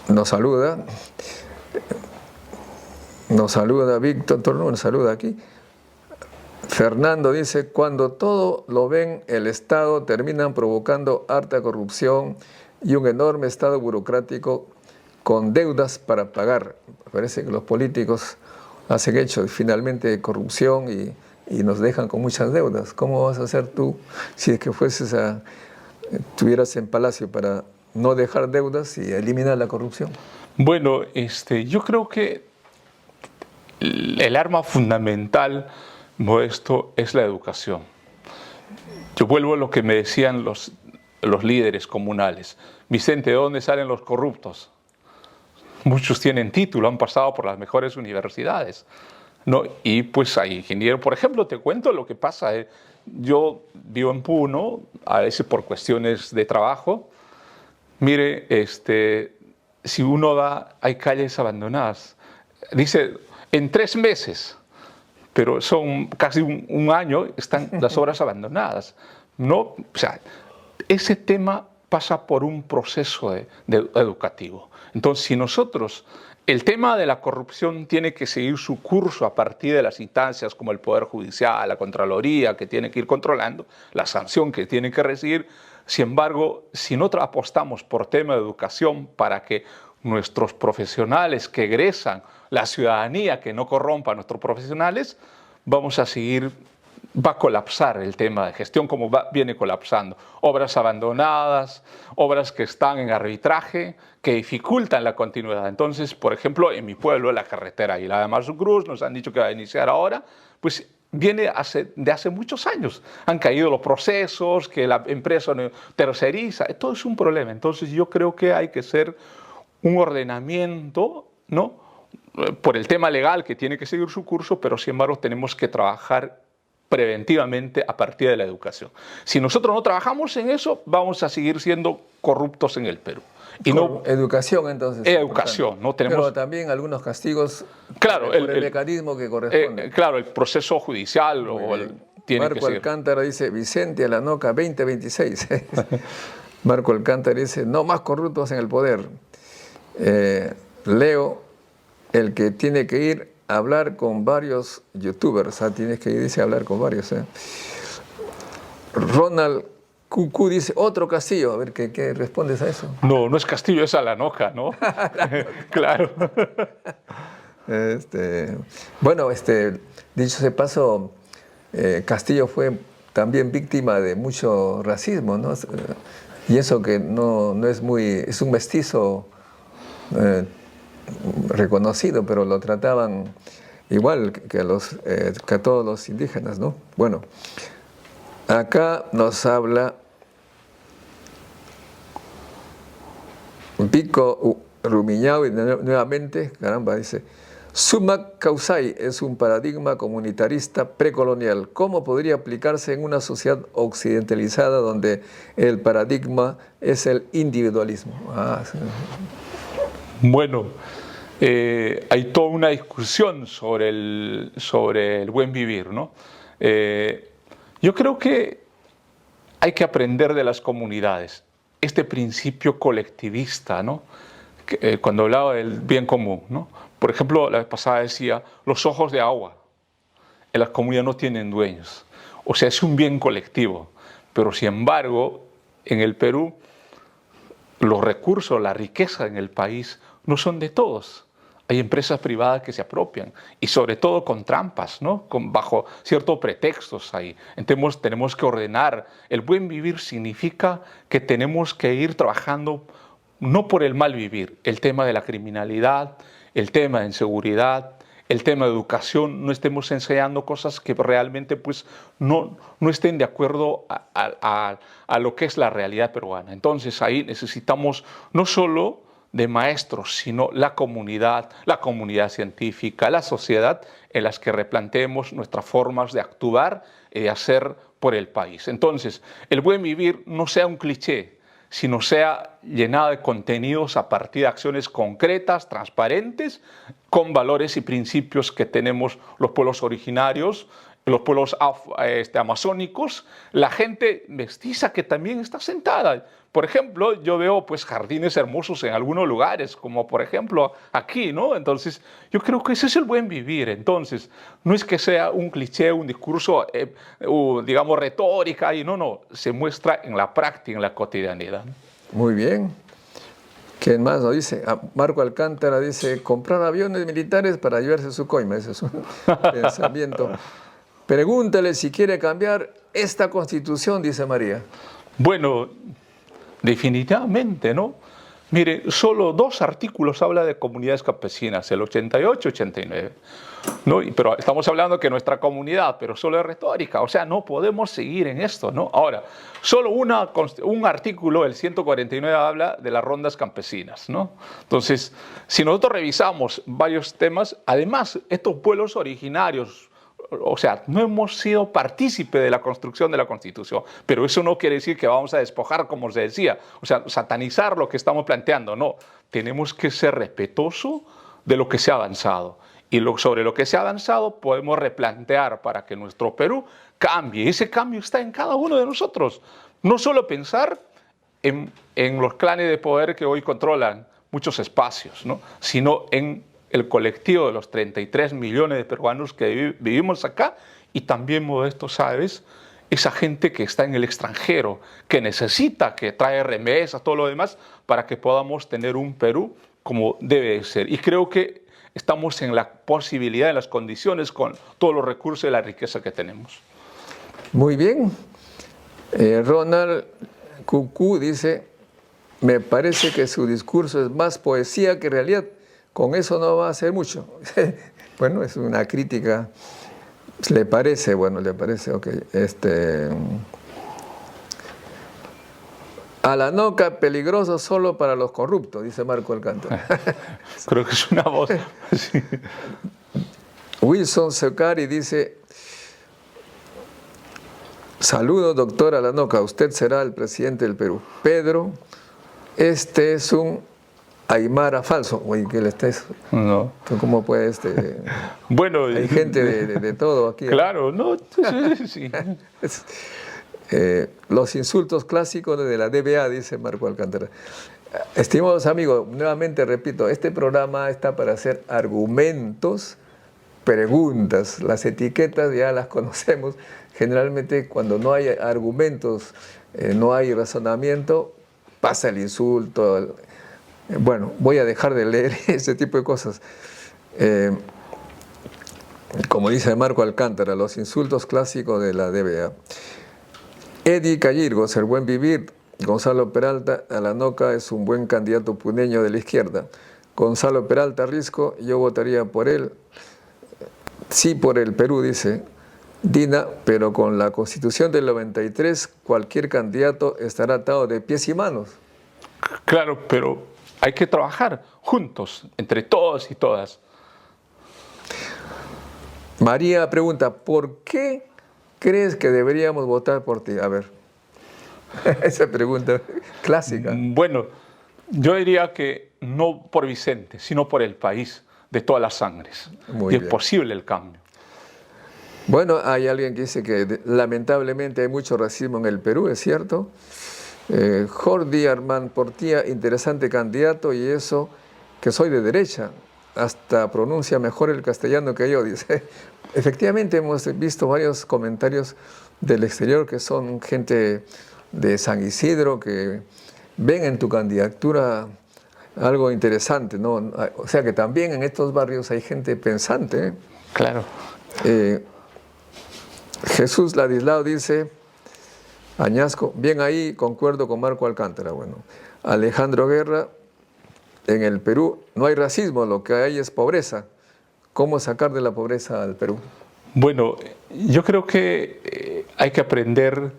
nos saluda. Nos saluda Víctor Torno, nos saluda aquí. Fernando dice, cuando todo lo ven el Estado, terminan provocando harta corrupción y un enorme Estado burocrático con deudas para pagar. Parece que los políticos hacen hechos finalmente de corrupción y nos dejan con muchas deudas. ¿Cómo vas a hacer tú si es que estuvieras en Palacio para no dejar deudas y eliminar la corrupción? Bueno, yo creo que el arma fundamental de esto es la educación. Yo vuelvo a lo que me decían los líderes comunales. Vicente, ¿de dónde salen los corruptos? Muchos tienen título, han pasado por las mejores universidades, ¿no? Y pues hay ingenieros, por ejemplo, te cuento lo que pasa. Yo vivo en Puno, a veces por cuestiones de trabajo. Mire, si uno va, hay calles abandonadas. Dice, en 3 meses, pero son casi un año, están las obras abandonadas. No, o sea, ese tema pasa por un proceso educativo. Entonces, si nosotros, el tema de la corrupción tiene que seguir su curso a partir de las instancias como el Poder Judicial, la Contraloría, que tiene que ir controlando, la sanción que tiene que recibir. Sin embargo, si no apostamos por tema de educación para que nuestros profesionales que egresan, la ciudadanía que no corrompa a nuestros profesionales, vamos a seguir, va a colapsar el tema de gestión como viene colapsando. Obras abandonadas, obras que están en arbitraje, que dificultan la continuidad. Entonces, por ejemplo, en mi pueblo, la carretera y la de Marzú Cruz, nos han dicho que va a iniciar ahora, pues viene de hace muchos años. Han caído los procesos, que la empresa terceriza, todo es un problema. Entonces, yo creo que hay que hacer un ordenamiento, ¿no?, por el tema legal que tiene que seguir su curso, pero sin embargo tenemos que trabajar preventivamente a partir de la educación. Si nosotros no trabajamos en eso, vamos a seguir siendo corruptos en el Perú. Y no, educación, entonces. Educación, no tenemos. Pero también algunos castigos, claro, por el mecanismo que corresponde. Claro, el proceso judicial tiene Marco que seguir. Alcántara dice, Vicente Alanoca 2026. Marco Alcántara dice, no más corruptos en el poder. Leo, el que tiene que ir a hablar con varios youtubers. Tienes que ir, dice, a hablar con varios. Ronald Cucú dice, otro Castillo. A ver, ¿qué respondes a eso? No, no es Castillo, es Alanoca, ¿no? Claro. Bueno, dicho de paso, Castillo fue también víctima de mucho racismo, ¿no? Y eso que no es es un mestizo reconocido, pero lo trataban igual que a todos los indígenas, ¿no? Bueno, acá nos habla Pico Rumiñao y nuevamente, caramba, dice, Sumac Causay es un paradigma comunitarista precolonial. ¿Cómo podría aplicarse en una sociedad occidentalizada donde el paradigma es el individualismo? Sí. Bueno, hay toda una discusión sobre el buen vivir, ¿no? Yo creo que hay que aprender de las comunidades. Este principio colectivista, ¿no? Cuando hablaba del bien común, ¿no? Por ejemplo, la vez pasada decía, los ojos de agua en las comunidades no tienen dueños. O sea, es un bien colectivo. Pero, sin embargo, en el Perú, los recursos, la riqueza en el país no son de todos. Hay empresas privadas que se apropian y sobre todo con trampas, ¿no? Bajo ciertos pretextos ahí. Entonces tenemos que ordenar. El buen vivir significa que tenemos que ir trabajando no por el mal vivir. El tema de la criminalidad, el tema de inseguridad, el tema de educación, no estemos enseñando cosas que realmente pues, no estén de acuerdo a lo que es la realidad peruana. Entonces ahí necesitamos no solo de maestros, sino la comunidad científica, la sociedad, en las que replanteemos nuestras formas de actuar y de hacer por el país. Entonces, el buen vivir no sea un cliché, sino sea llenado de contenidos a partir de acciones concretas, transparentes, con valores y principios que tenemos los pueblos originarios los pueblos amazónicos, la gente mestiza que también está sentada. Por ejemplo, yo veo pues jardines hermosos en algunos lugares, como por ejemplo aquí, ¿no? Entonces, yo creo que ese es el buen vivir. Entonces, no es que sea un cliché, un discurso, digamos, retórica, y no, se muestra en la práctica, en la cotidianidad. Muy bien. ¿Quién más nos dice? Marco Alcántara dice, comprar aviones militares para llevarse su coima. Ese es un pensamiento. Pregúntale si quiere cambiar esta constitución, dice María. Bueno, definitivamente, ¿no? Mire, solo 2 artículos habla de comunidades campesinas, el 88 y 89. ¿No? Pero estamos hablando que nuestra comunidad, pero solo es retórica, o sea, no podemos seguir en esto, ¿no? Ahora, solo un artículo, el 149, habla de las rondas campesinas, ¿no? Entonces, si nosotros revisamos varios temas, además, estos pueblos originarios, o sea, no hemos sido partícipe de la construcción de la Constitución, pero eso no quiere decir que vamos a despojar, como se decía, o sea, satanizar lo que estamos planteando, no. Tenemos que ser respetuosos de lo que se ha avanzado. Y sobre lo que se ha avanzado podemos replantear para que nuestro Perú cambie. Ese cambio está en cada uno de nosotros. No solo pensar en los clanes de poder que hoy controlan muchos espacios, ¿no? Sino en el colectivo de los 33 millones de peruanos que vivimos acá y también, Modesto, ¿sabes?, esa gente que está en el extranjero, que necesita, que trae remesas, todo lo demás, para que podamos tener un Perú como debe ser. Y creo que estamos en la posibilidad, en las condiciones, con todos los recursos y la riqueza que tenemos. Muy bien. Ronald Cucú dice, me parece que su discurso es más poesía que realidad. Con eso no va a hacer mucho. Bueno, es una crítica. ¿Le parece? Bueno, le parece, ok. A la noca, peligroso solo para los corruptos, dice Marco Alcántara. Creo que es una voz. Sí. Wilson Secari dice, saludos, doctor Alanoca, usted será el presidente del Perú. Pedro, este es un aymara falso. Oye, ¿qué le estés? No. ¿Cómo puede Bueno, hay gente de todo aquí. Claro, no, sí. Los insultos clásicos de la DBA, dice Marco Alcántara. Estimados amigos, nuevamente repito, este programa está para hacer argumentos, preguntas. Las etiquetas ya las conocemos. Generalmente cuando no hay argumentos, no hay razonamiento, pasa el insulto. Bueno, voy a dejar de leer ese tipo de cosas. Como dice Marco Alcántara, los insultos clásicos de la DBA. Eddie Callirgos, el buen vivir. Gonzalo Peralta, Alanoca es un buen candidato puneño de la izquierda. Gonzalo Peralta Risco, yo votaría por él. Sí, por el Perú, dice Dina, pero con la Constitución del 93, cualquier candidato estará atado de pies y manos. Claro, pero hay que trabajar juntos, entre todos y todas. María pregunta, ¿por qué crees que deberíamos votar por ti? A ver, esa pregunta clásica. Bueno, yo diría que no por Vicente, sino por el país de todas las sangres. Muy y bien. Es posible el cambio. Bueno, hay alguien que dice que lamentablemente hay mucho racismo en el Perú, ¿es cierto? Jordi Armand Portilla, interesante candidato, y eso que soy de derecha, hasta pronuncia mejor el castellano que yo, dice. Efectivamente hemos visto varios comentarios del exterior que son gente de San Isidro que ven en tu candidatura algo interesante, ¿no? O sea que también en estos barrios hay gente pensante, ¿eh? Claro. Jesús Ladislao dice, Añasco, bien ahí, concuerdo con Marco Alcántara. Bueno, Alejandro Guerra, en el Perú no hay racismo, lo que hay es pobreza. ¿Cómo sacar de la pobreza al Perú? Bueno, yo creo que hay que aprender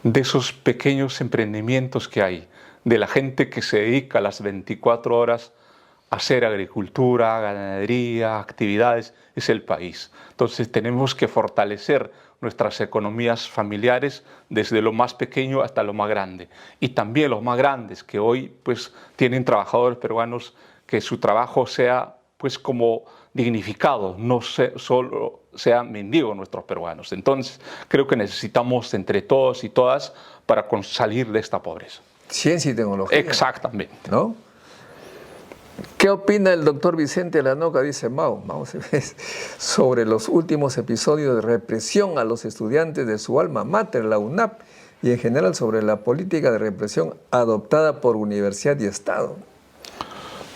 de esos pequeños emprendimientos que hay, de la gente que se dedica las 24 horas a hacer agricultura, ganadería, actividades, es el país. Entonces tenemos que fortalecer nuestras economías familiares desde lo más pequeño hasta lo más grande. Y también los más grandes que hoy pues tienen trabajadores peruanos que su trabajo sea pues como dignificado, no solo sean mendigos nuestros peruanos. Entonces, creo que necesitamos entre todos y todas para salir de esta pobreza. Ciencia y tecnología. Exactamente. ¿No? ¿Qué opina el doctor Vicente Lanoca? Dice Mao, sobre los últimos episodios de represión a los estudiantes de su alma mater, la UNAP, y en general sobre la política de represión adoptada por universidad y Estado?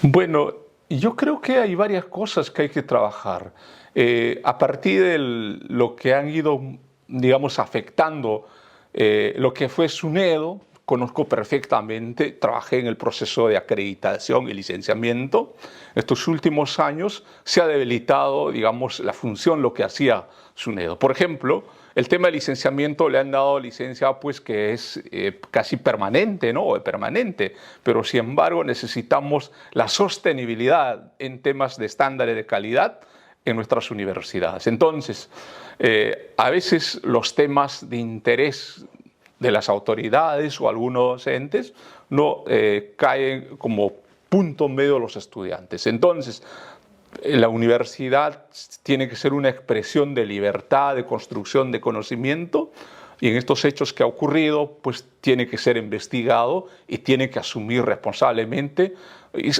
Bueno, yo creo que hay varias cosas que hay que trabajar. A partir de lo que han ido, digamos, afectando lo que fue SUNEDO, conozco perfectamente, trabajé en el proceso de acreditación y licenciamiento. Estos últimos años se ha debilitado, digamos, la función, lo que hacía SUNEDO. Por ejemplo, el tema de licenciamiento le han dado licencia pues que es casi permanente, ¿no? Permanente, pero sin embargo necesitamos la sostenibilidad en temas de estándares de calidad en nuestras universidades. Entonces, a veces los temas de interés de las autoridades o algunos entes no caen como punto medio de los estudiantes. Entonces, la universidad tiene que ser una expresión de libertad, de construcción de conocimiento, y en estos hechos que ha ocurrido, pues tiene que ser investigado y tiene que asumir responsablemente,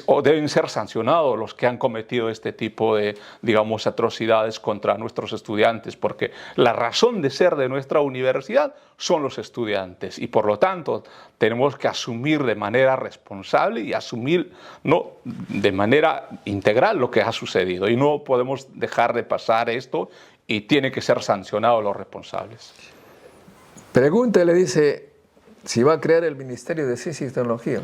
o deben ser sancionados los que han cometido este tipo de, digamos, atrocidades contra nuestros estudiantes, porque la razón de ser de nuestra universidad son los estudiantes, y por lo tanto tenemos que asumir de manera responsable y asumir, ¿no?, de manera integral lo que ha sucedido, y no podemos dejar de pasar esto, y tiene que ser sancionados los responsables. Pregunta, le dice, si va a crear el Ministerio de Ciencia y Tecnología.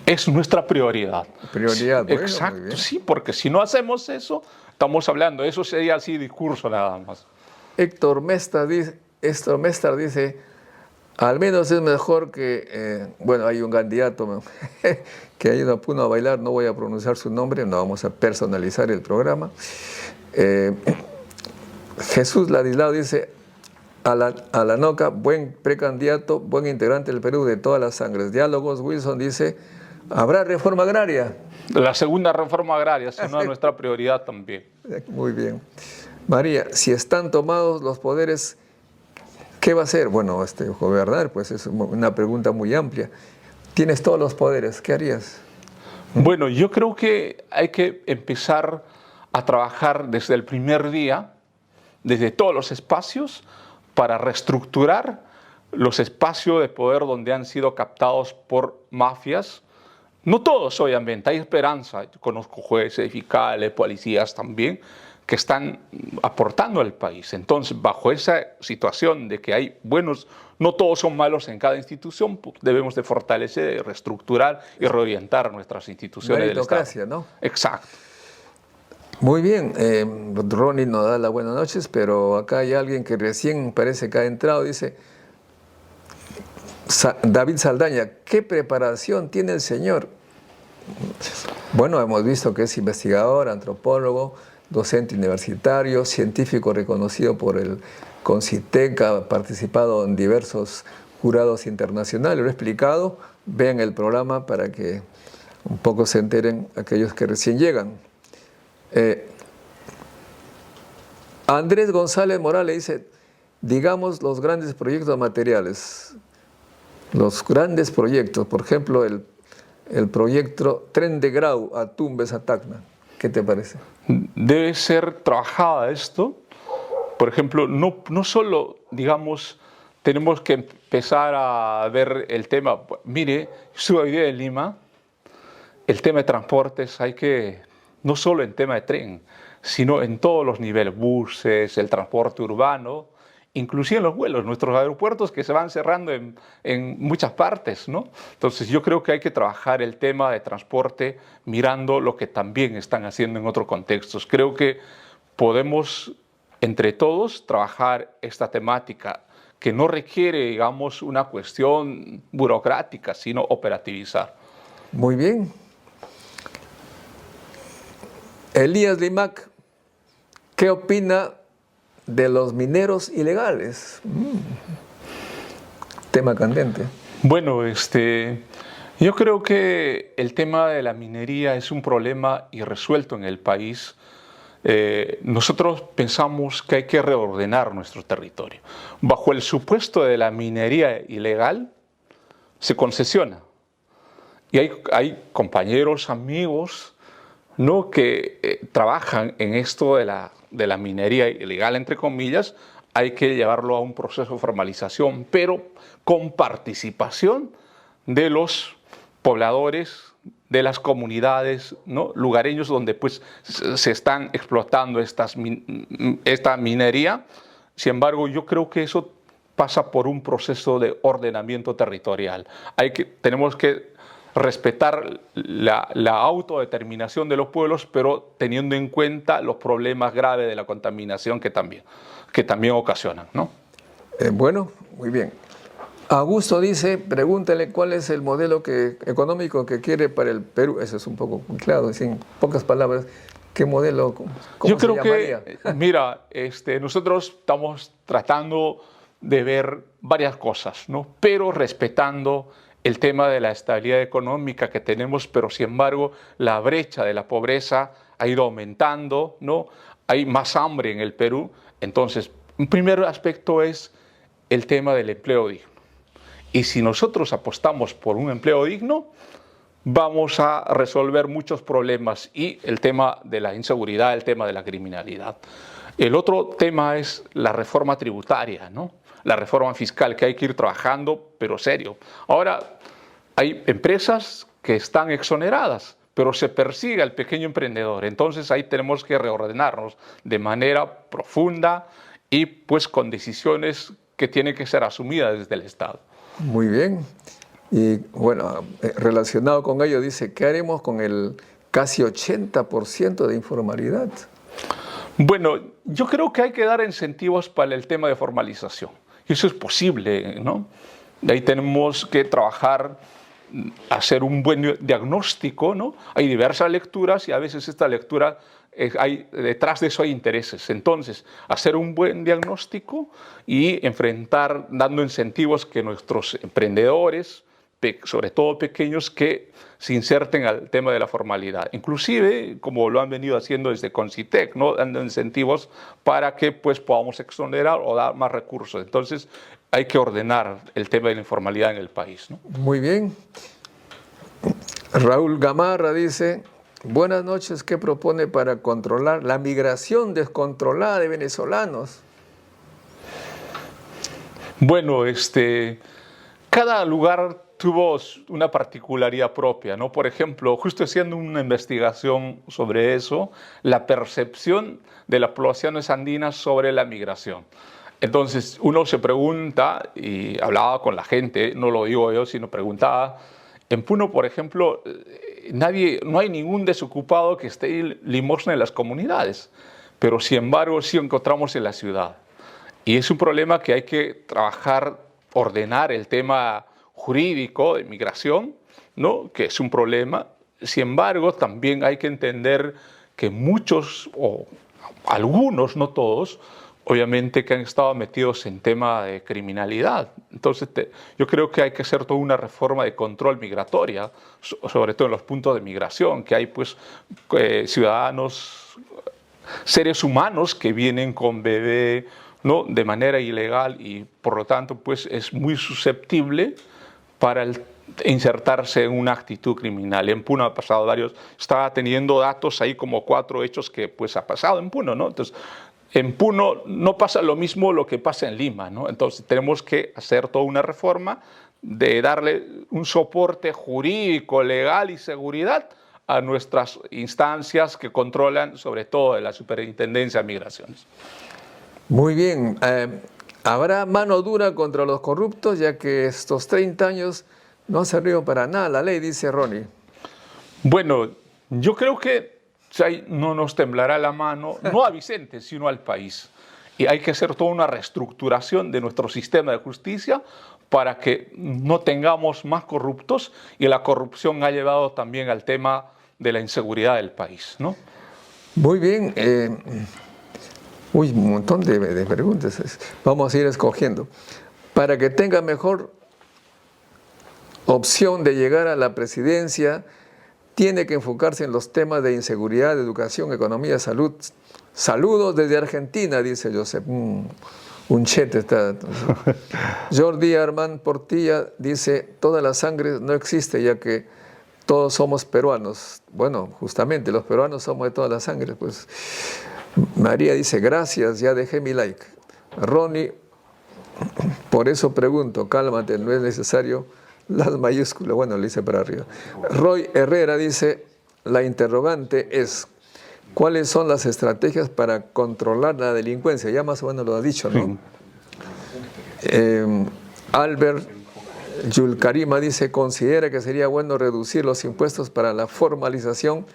Es nuestra prioridad. Prioridad, bueno, exacto, muy bien. sí, porque si no hacemos eso, estamos hablando, eso sería así discurso nada más. Héctor Mestar dice, al menos es mejor que, bueno, hay un candidato que ha ido a Puno a bailar, no voy a pronunciar su nombre, no vamos a personalizar el programa. Jesús Ladislao dice, a la NOCA, buen precandidato, buen integrante del Perú de todas las sangres. Diálogos, Wilson dice, ¿habrá reforma agraria? La segunda reforma agraria es nuestra prioridad también. Muy bien. María, si están tomados los poderes, ¿qué va a hacer? Bueno, gobernar, pues es una pregunta muy amplia. Tienes todos los poderes, ¿qué harías? Bueno, yo creo que hay que empezar a trabajar desde el primer día, desde todos los espacios, para reestructurar los espacios de poder donde han sido captados por mafias. No todos, obviamente, hay esperanza. Yo conozco jueces, fiscales, policías también, que están aportando al país. Entonces, bajo esa situación de que hay buenos, no todos son malos en cada institución, pues debemos de fortalecer, reestructurar y reorientar nuestras instituciones del Estado. Meritocracia, ¿no? Exacto. Muy bien, Ronnie nos da las buenas noches, pero acá hay alguien que recién parece que ha entrado, dice, David Saldaña, ¿qué preparación tiene el señor? Bueno, hemos visto que es investigador, antropólogo, docente universitario, científico reconocido por el CONCITEC, ha participado en diversos jurados internacionales, lo he explicado, vean el programa para que un poco se enteren aquellos que recién llegan. Andrés González Morales dice, digamos los grandes proyectos materiales, los grandes proyectos, por ejemplo el proyecto Tren de Grau a Tumbes a Tacna, ¿qué te parece? Debe ser trabajada esto, por ejemplo, no solo, digamos, tenemos que empezar a ver el tema, mire, su idea de Lima, el tema de transportes, hay que no solo en tema de tren, sino en todos los niveles, buses, el transporte urbano, inclusive en los vuelos, nuestros aeropuertos que se van cerrando en muchas partes, ¿no? Entonces yo creo que hay que trabajar el tema de transporte mirando lo que también están haciendo en otros contextos. Creo que podemos, entre todos, trabajar esta temática que no requiere, digamos, una cuestión burocrática, sino operativizar. Muy bien. Elías Limac, ¿qué opina de los mineros ilegales? Tema candente. Bueno, Yo creo que el tema de la minería es un problema irresuelto en el país. Nosotros pensamos que hay que reordenar nuestro territorio. Bajo el supuesto de la minería ilegal, se concesiona. Y hay compañeros, amigos, ¿no?, que trabajan en esto de la minería ilegal, entre comillas. Hay que llevarlo a un proceso de formalización, pero con participación de los pobladores, de las comunidades, ¿no?, lugareños donde pues se están explotando esta minería. Sin embargo, yo creo que eso pasa por un proceso de ordenamiento territorial. Tenemos que respetar la autodeterminación de los pueblos, pero teniendo en cuenta los problemas graves de la contaminación que también ocasionan, ¿no? Bueno, muy bien. Augusto dice, pregúntale cuál es el modelo económico que quiere para el Perú. Eso es un poco claro, en pocas palabras, ¿qué modelo, cómo Yo se creo llamaría? que, mira, nosotros estamos tratando de ver varias cosas, ¿no?, pero respetando el tema de la estabilidad económica que tenemos, pero sin embargo la brecha de la pobreza ha ido aumentando, ¿no? Hay más hambre en el Perú. Entonces, un primer aspecto es el tema del empleo digno. Y si nosotros apostamos por un empleo digno, vamos a resolver muchos problemas, y el tema de la inseguridad, el tema de la criminalidad. El otro tema es la reforma tributaria, ¿no?, la reforma fiscal, que hay que ir trabajando, pero serio. Ahora, hay empresas que están exoneradas, pero se persigue al pequeño emprendedor. Entonces ahí tenemos que reordenarnos de manera profunda y pues con decisiones que tienen que ser asumidas desde el Estado. Muy bien. Y bueno, relacionado con ello, dice, ¿qué haremos con el casi 80% de informalidad? Bueno, yo creo que hay que dar incentivos para el tema de formalización. Y eso es posible, ¿no? De ahí tenemos que trabajar, hacer un buen diagnóstico, ¿no? Hay diversas lecturas y a veces esta lectura, detrás de eso hay intereses. Entonces, hacer un buen diagnóstico y enfrentar, dando incentivos que nuestros emprendedores, sobre todo pequeños, que se inserten al tema de la formalidad. Inclusive, como lo han venido haciendo desde Concitec, ¿no?, dando incentivos para que pues, podamos exonerar o dar más recursos. Entonces, hay que ordenar el tema de la informalidad en el país, ¿no? Muy bien. Raúl Gamarra dice, buenas noches, ¿qué propone para controlar la migración descontrolada de venezolanos? Bueno, cada lugar tuvo una particularidad propia, ¿no? Por ejemplo, justo haciendo una investigación sobre eso, la percepción de las poblaciones andinas sobre la migración. Entonces, uno se pregunta, y hablaba con la gente, no lo digo yo, sino preguntaba, en Puno, por ejemplo, no hay ningún desocupado que esté limosna en las comunidades, pero sin embargo sí encontramos en la ciudad. Y es un problema que hay que trabajar, ordenar el tema jurídico de migración, ¿no?, que es un problema. Sin embargo, también hay que entender que muchos, o algunos, no todos, obviamente que han estado metidos en tema de criminalidad. Entonces, yo creo que hay que hacer toda una reforma de control migratoria, sobre todo en los puntos de migración, que hay pues ciudadanos, seres humanos que vienen con bebé, ¿no?, de manera ilegal, y por lo tanto pues es muy susceptible para insertarse en una actitud criminal. En Puno ha pasado varios, estaba teniendo datos ahí como 4 hechos que pues ha pasado en Puno, ¿no? Entonces, en Puno no pasa lo mismo lo que pasa en Lima, ¿no? Entonces tenemos que hacer toda una reforma de darle un soporte jurídico, legal y seguridad a nuestras instancias que controlan sobre todo la Superintendencia de Migraciones. Muy bien. ¿Habrá mano dura contra los corruptos, ya que estos 30 años no ha servido para nada la ley, dice Ronnie? Bueno, yo creo que no nos temblará la mano, no a Vicente, sino al país. Y hay que hacer toda una reestructuración de nuestro sistema de justicia para que no tengamos más corruptos, y la corrupción ha llevado también al tema de la inseguridad del país, ¿no? Muy bien. Un montón de preguntas. Vamos a ir escogiendo. Para que tenga mejor opción de llegar a la presidencia tiene que enfocarse en los temas de inseguridad, educación, economía, salud. Saludos desde Argentina, dice Josep. Un chete está. Jordi Armand Portilla dice, toda la sangre no existe ya que todos somos peruanos. Bueno, justamente los peruanos somos de toda la sangre. Pues. María dice, gracias, ya dejé mi like. Ronnie, por eso pregunto, cálmate, no es necesario las mayúsculas. Bueno, le hice para arriba. Roy Herrera dice, la interrogante es, ¿cuáles son las estrategias para controlar la delincuencia? Ya más o menos lo ha dicho, ¿no? Albert Yulkarima dice, considera que sería bueno reducir los impuestos para la formalización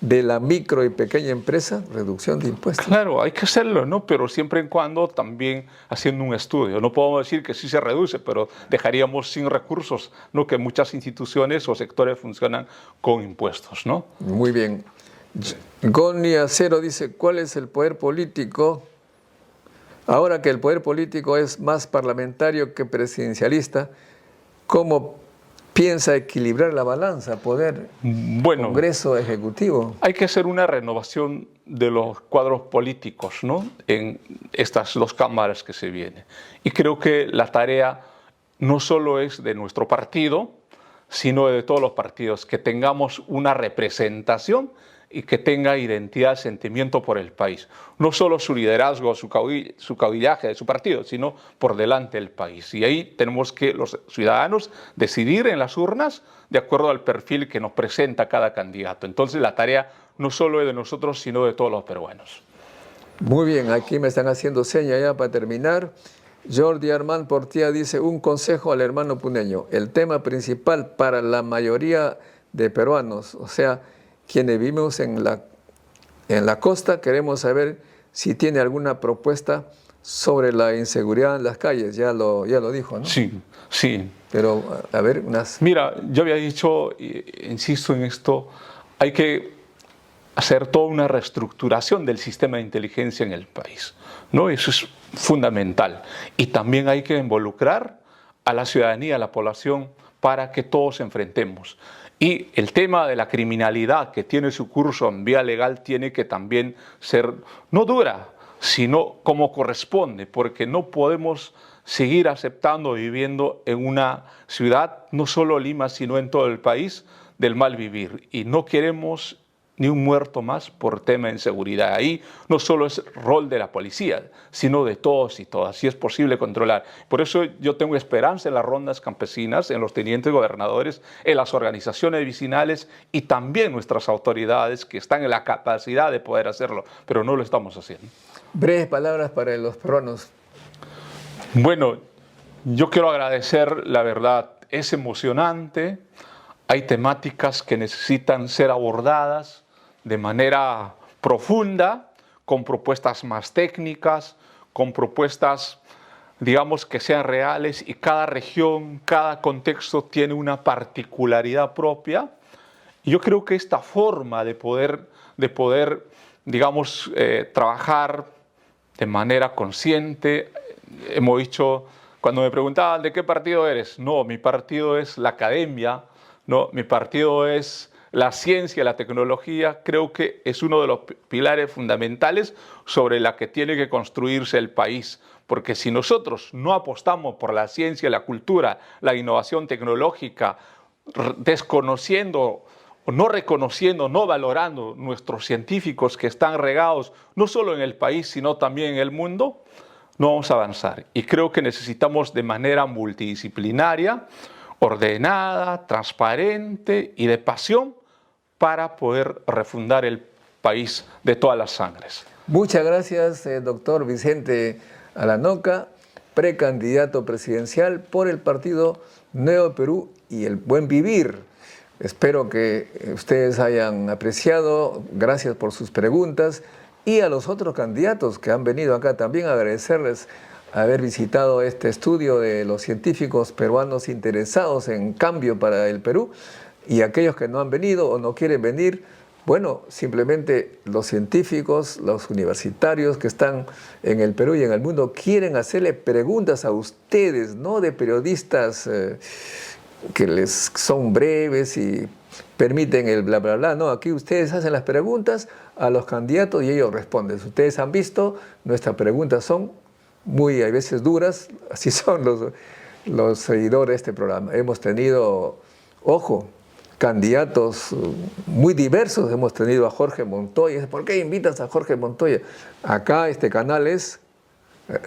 de la micro y pequeña empresa, reducción de impuestos. Claro, hay que hacerlo, ¿no? Pero siempre y cuando también haciendo un estudio. No podemos decir que sí se reduce, pero dejaríamos sin recursos, ¿no? Que muchas instituciones o sectores funcionan con impuestos, ¿no? Muy bien. Goni Acero dice, ¿cuál es el poder político? Ahora que el poder político es más parlamentario que presidencialista, ¿cómo piensa equilibrar la balanza, poder, Congreso, Ejecutivo? Hay que hacer una renovación de los cuadros políticos, ¿no? En estas dos cámaras que se vienen. Y creo que la tarea no solo es de nuestro partido, sino de todos los partidos, que tengamos una representación y que tenga identidad, sentimiento por el país. No solo su liderazgo, su caudillaje de su partido, sino por delante del país. Y ahí tenemos que los ciudadanos decidir en las urnas de acuerdo al perfil que nos presenta cada candidato. Entonces la tarea no solo es de nosotros, sino de todos los peruanos. Muy bien, aquí me están haciendo señas ya para terminar. Jordi Armand Portilla dice, un consejo al hermano puneño. El tema principal para la mayoría de peruanos, o sea, quienes vivimos en la costa, queremos saber si tiene alguna propuesta sobre la inseguridad en las calles. Ya lo dijo, ¿no? Sí, sí. Pero, a ver, unas... Mira, yo había dicho, insisto en esto, hay que hacer toda una reestructuración del sistema de inteligencia en el país, ¿no? Eso es fundamental. Y también hay que involucrar a la ciudadanía, a la población, para que todos enfrentemos. Y el tema de la criminalidad que tiene su curso en vía legal tiene que también ser, no dura, sino como corresponde, porque no podemos seguir aceptando, viviendo en una ciudad, no solo Lima, sino en todo el país, del mal vivir. Y no queremos ni un muerto más por tema de inseguridad. Ahí no solo es rol de la policía, sino de todos y todas, si es posible controlar. Por eso yo tengo esperanza en las rondas campesinas, en los tenientes gobernadores, en las organizaciones vecinales y también nuestras autoridades que están en la capacidad de poder hacerlo, pero no lo estamos haciendo. Breves palabras para los peruanos. Bueno, yo quiero agradecer, la verdad, es emocionante. Hay temáticas que necesitan ser abordadas de manera profunda, con propuestas más técnicas, con propuestas, digamos, que sean reales, y cada región, cada contexto tiene una particularidad propia. Y yo creo que esta forma de poder digamos, trabajar de manera consciente, hemos dicho, cuando me preguntaban ¿de qué partido eres? No, mi partido es la academia, no, mi partido es la ciencia, la tecnología. Creo que es uno de los pilares fundamentales sobre la que tiene que construirse el país. Porque si nosotros no apostamos por la ciencia, la cultura, la innovación tecnológica, desconociendo, no reconociendo, no valorando nuestros científicos que están regados no solo en el país, sino también en el mundo, no vamos a avanzar. Y creo que necesitamos de manera multidisciplinaria, ordenada, transparente y de pasión para poder refundar el país de todas las sangres. Muchas gracias, doctor Vicente Alanoca, precandidato presidencial por el partido Nuevo Perú y el Buen Vivir. Espero que ustedes hayan apreciado, gracias por sus preguntas, y a los otros candidatos que han venido acá también agradecerles haber visitado este estudio de los científicos peruanos interesados en cambio para el Perú, y aquellos que no han venido o no quieren venir, bueno, simplemente los científicos, los universitarios que están en el Perú y en el mundo quieren hacerle preguntas a ustedes, no de periodistas que les son breves y permiten el bla, bla, bla. No, aquí ustedes hacen las preguntas a los candidatos y ellos responden. Ustedes han visto, nuestras preguntas son muy, a veces duras, así son los seguidores de este programa. Hemos tenido, ojo, candidatos muy diversos. Hemos tenido a Jorge Montoya. ¿Por qué invitas a Jorge Montoya? Acá este canal es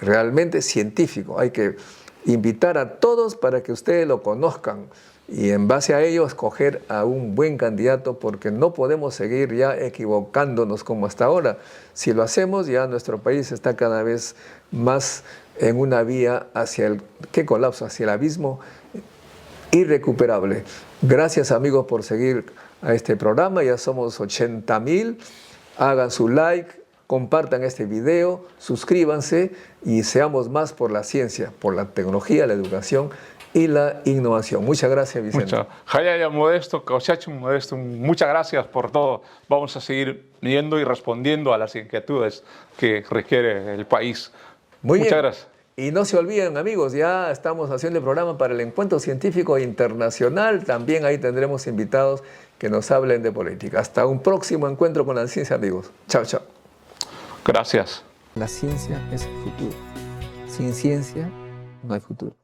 realmente científico. Hay que invitar a todos para que ustedes lo conozcan y en base a ello escoger a un buen candidato, porque no podemos seguir ya equivocándonos como hasta ahora. Si lo hacemos, ya nuestro país está cada vez más en una vía hacia el ¿qué colapso? Hacia el abismo irrecuperable. Gracias, amigos, por seguir a este programa. Ya somos 80,000. Hagan su like, compartan este video, suscríbanse y seamos más por la ciencia, por la tecnología, la educación y la innovación. Muchas gracias, Vicente. Modesto, muchas gracias por todo. Vamos a seguir viendo y respondiendo a las inquietudes que requiere el país. Muchas bien. Gracias. Y no se olviden, amigos, ya estamos haciendo el programa para el Encuentro Científico Internacional. También ahí tendremos invitados que nos hablen de política. Hasta un próximo encuentro con la ciencia, amigos. Chao, chao. Gracias. La ciencia es el futuro. Sin ciencia no hay futuro.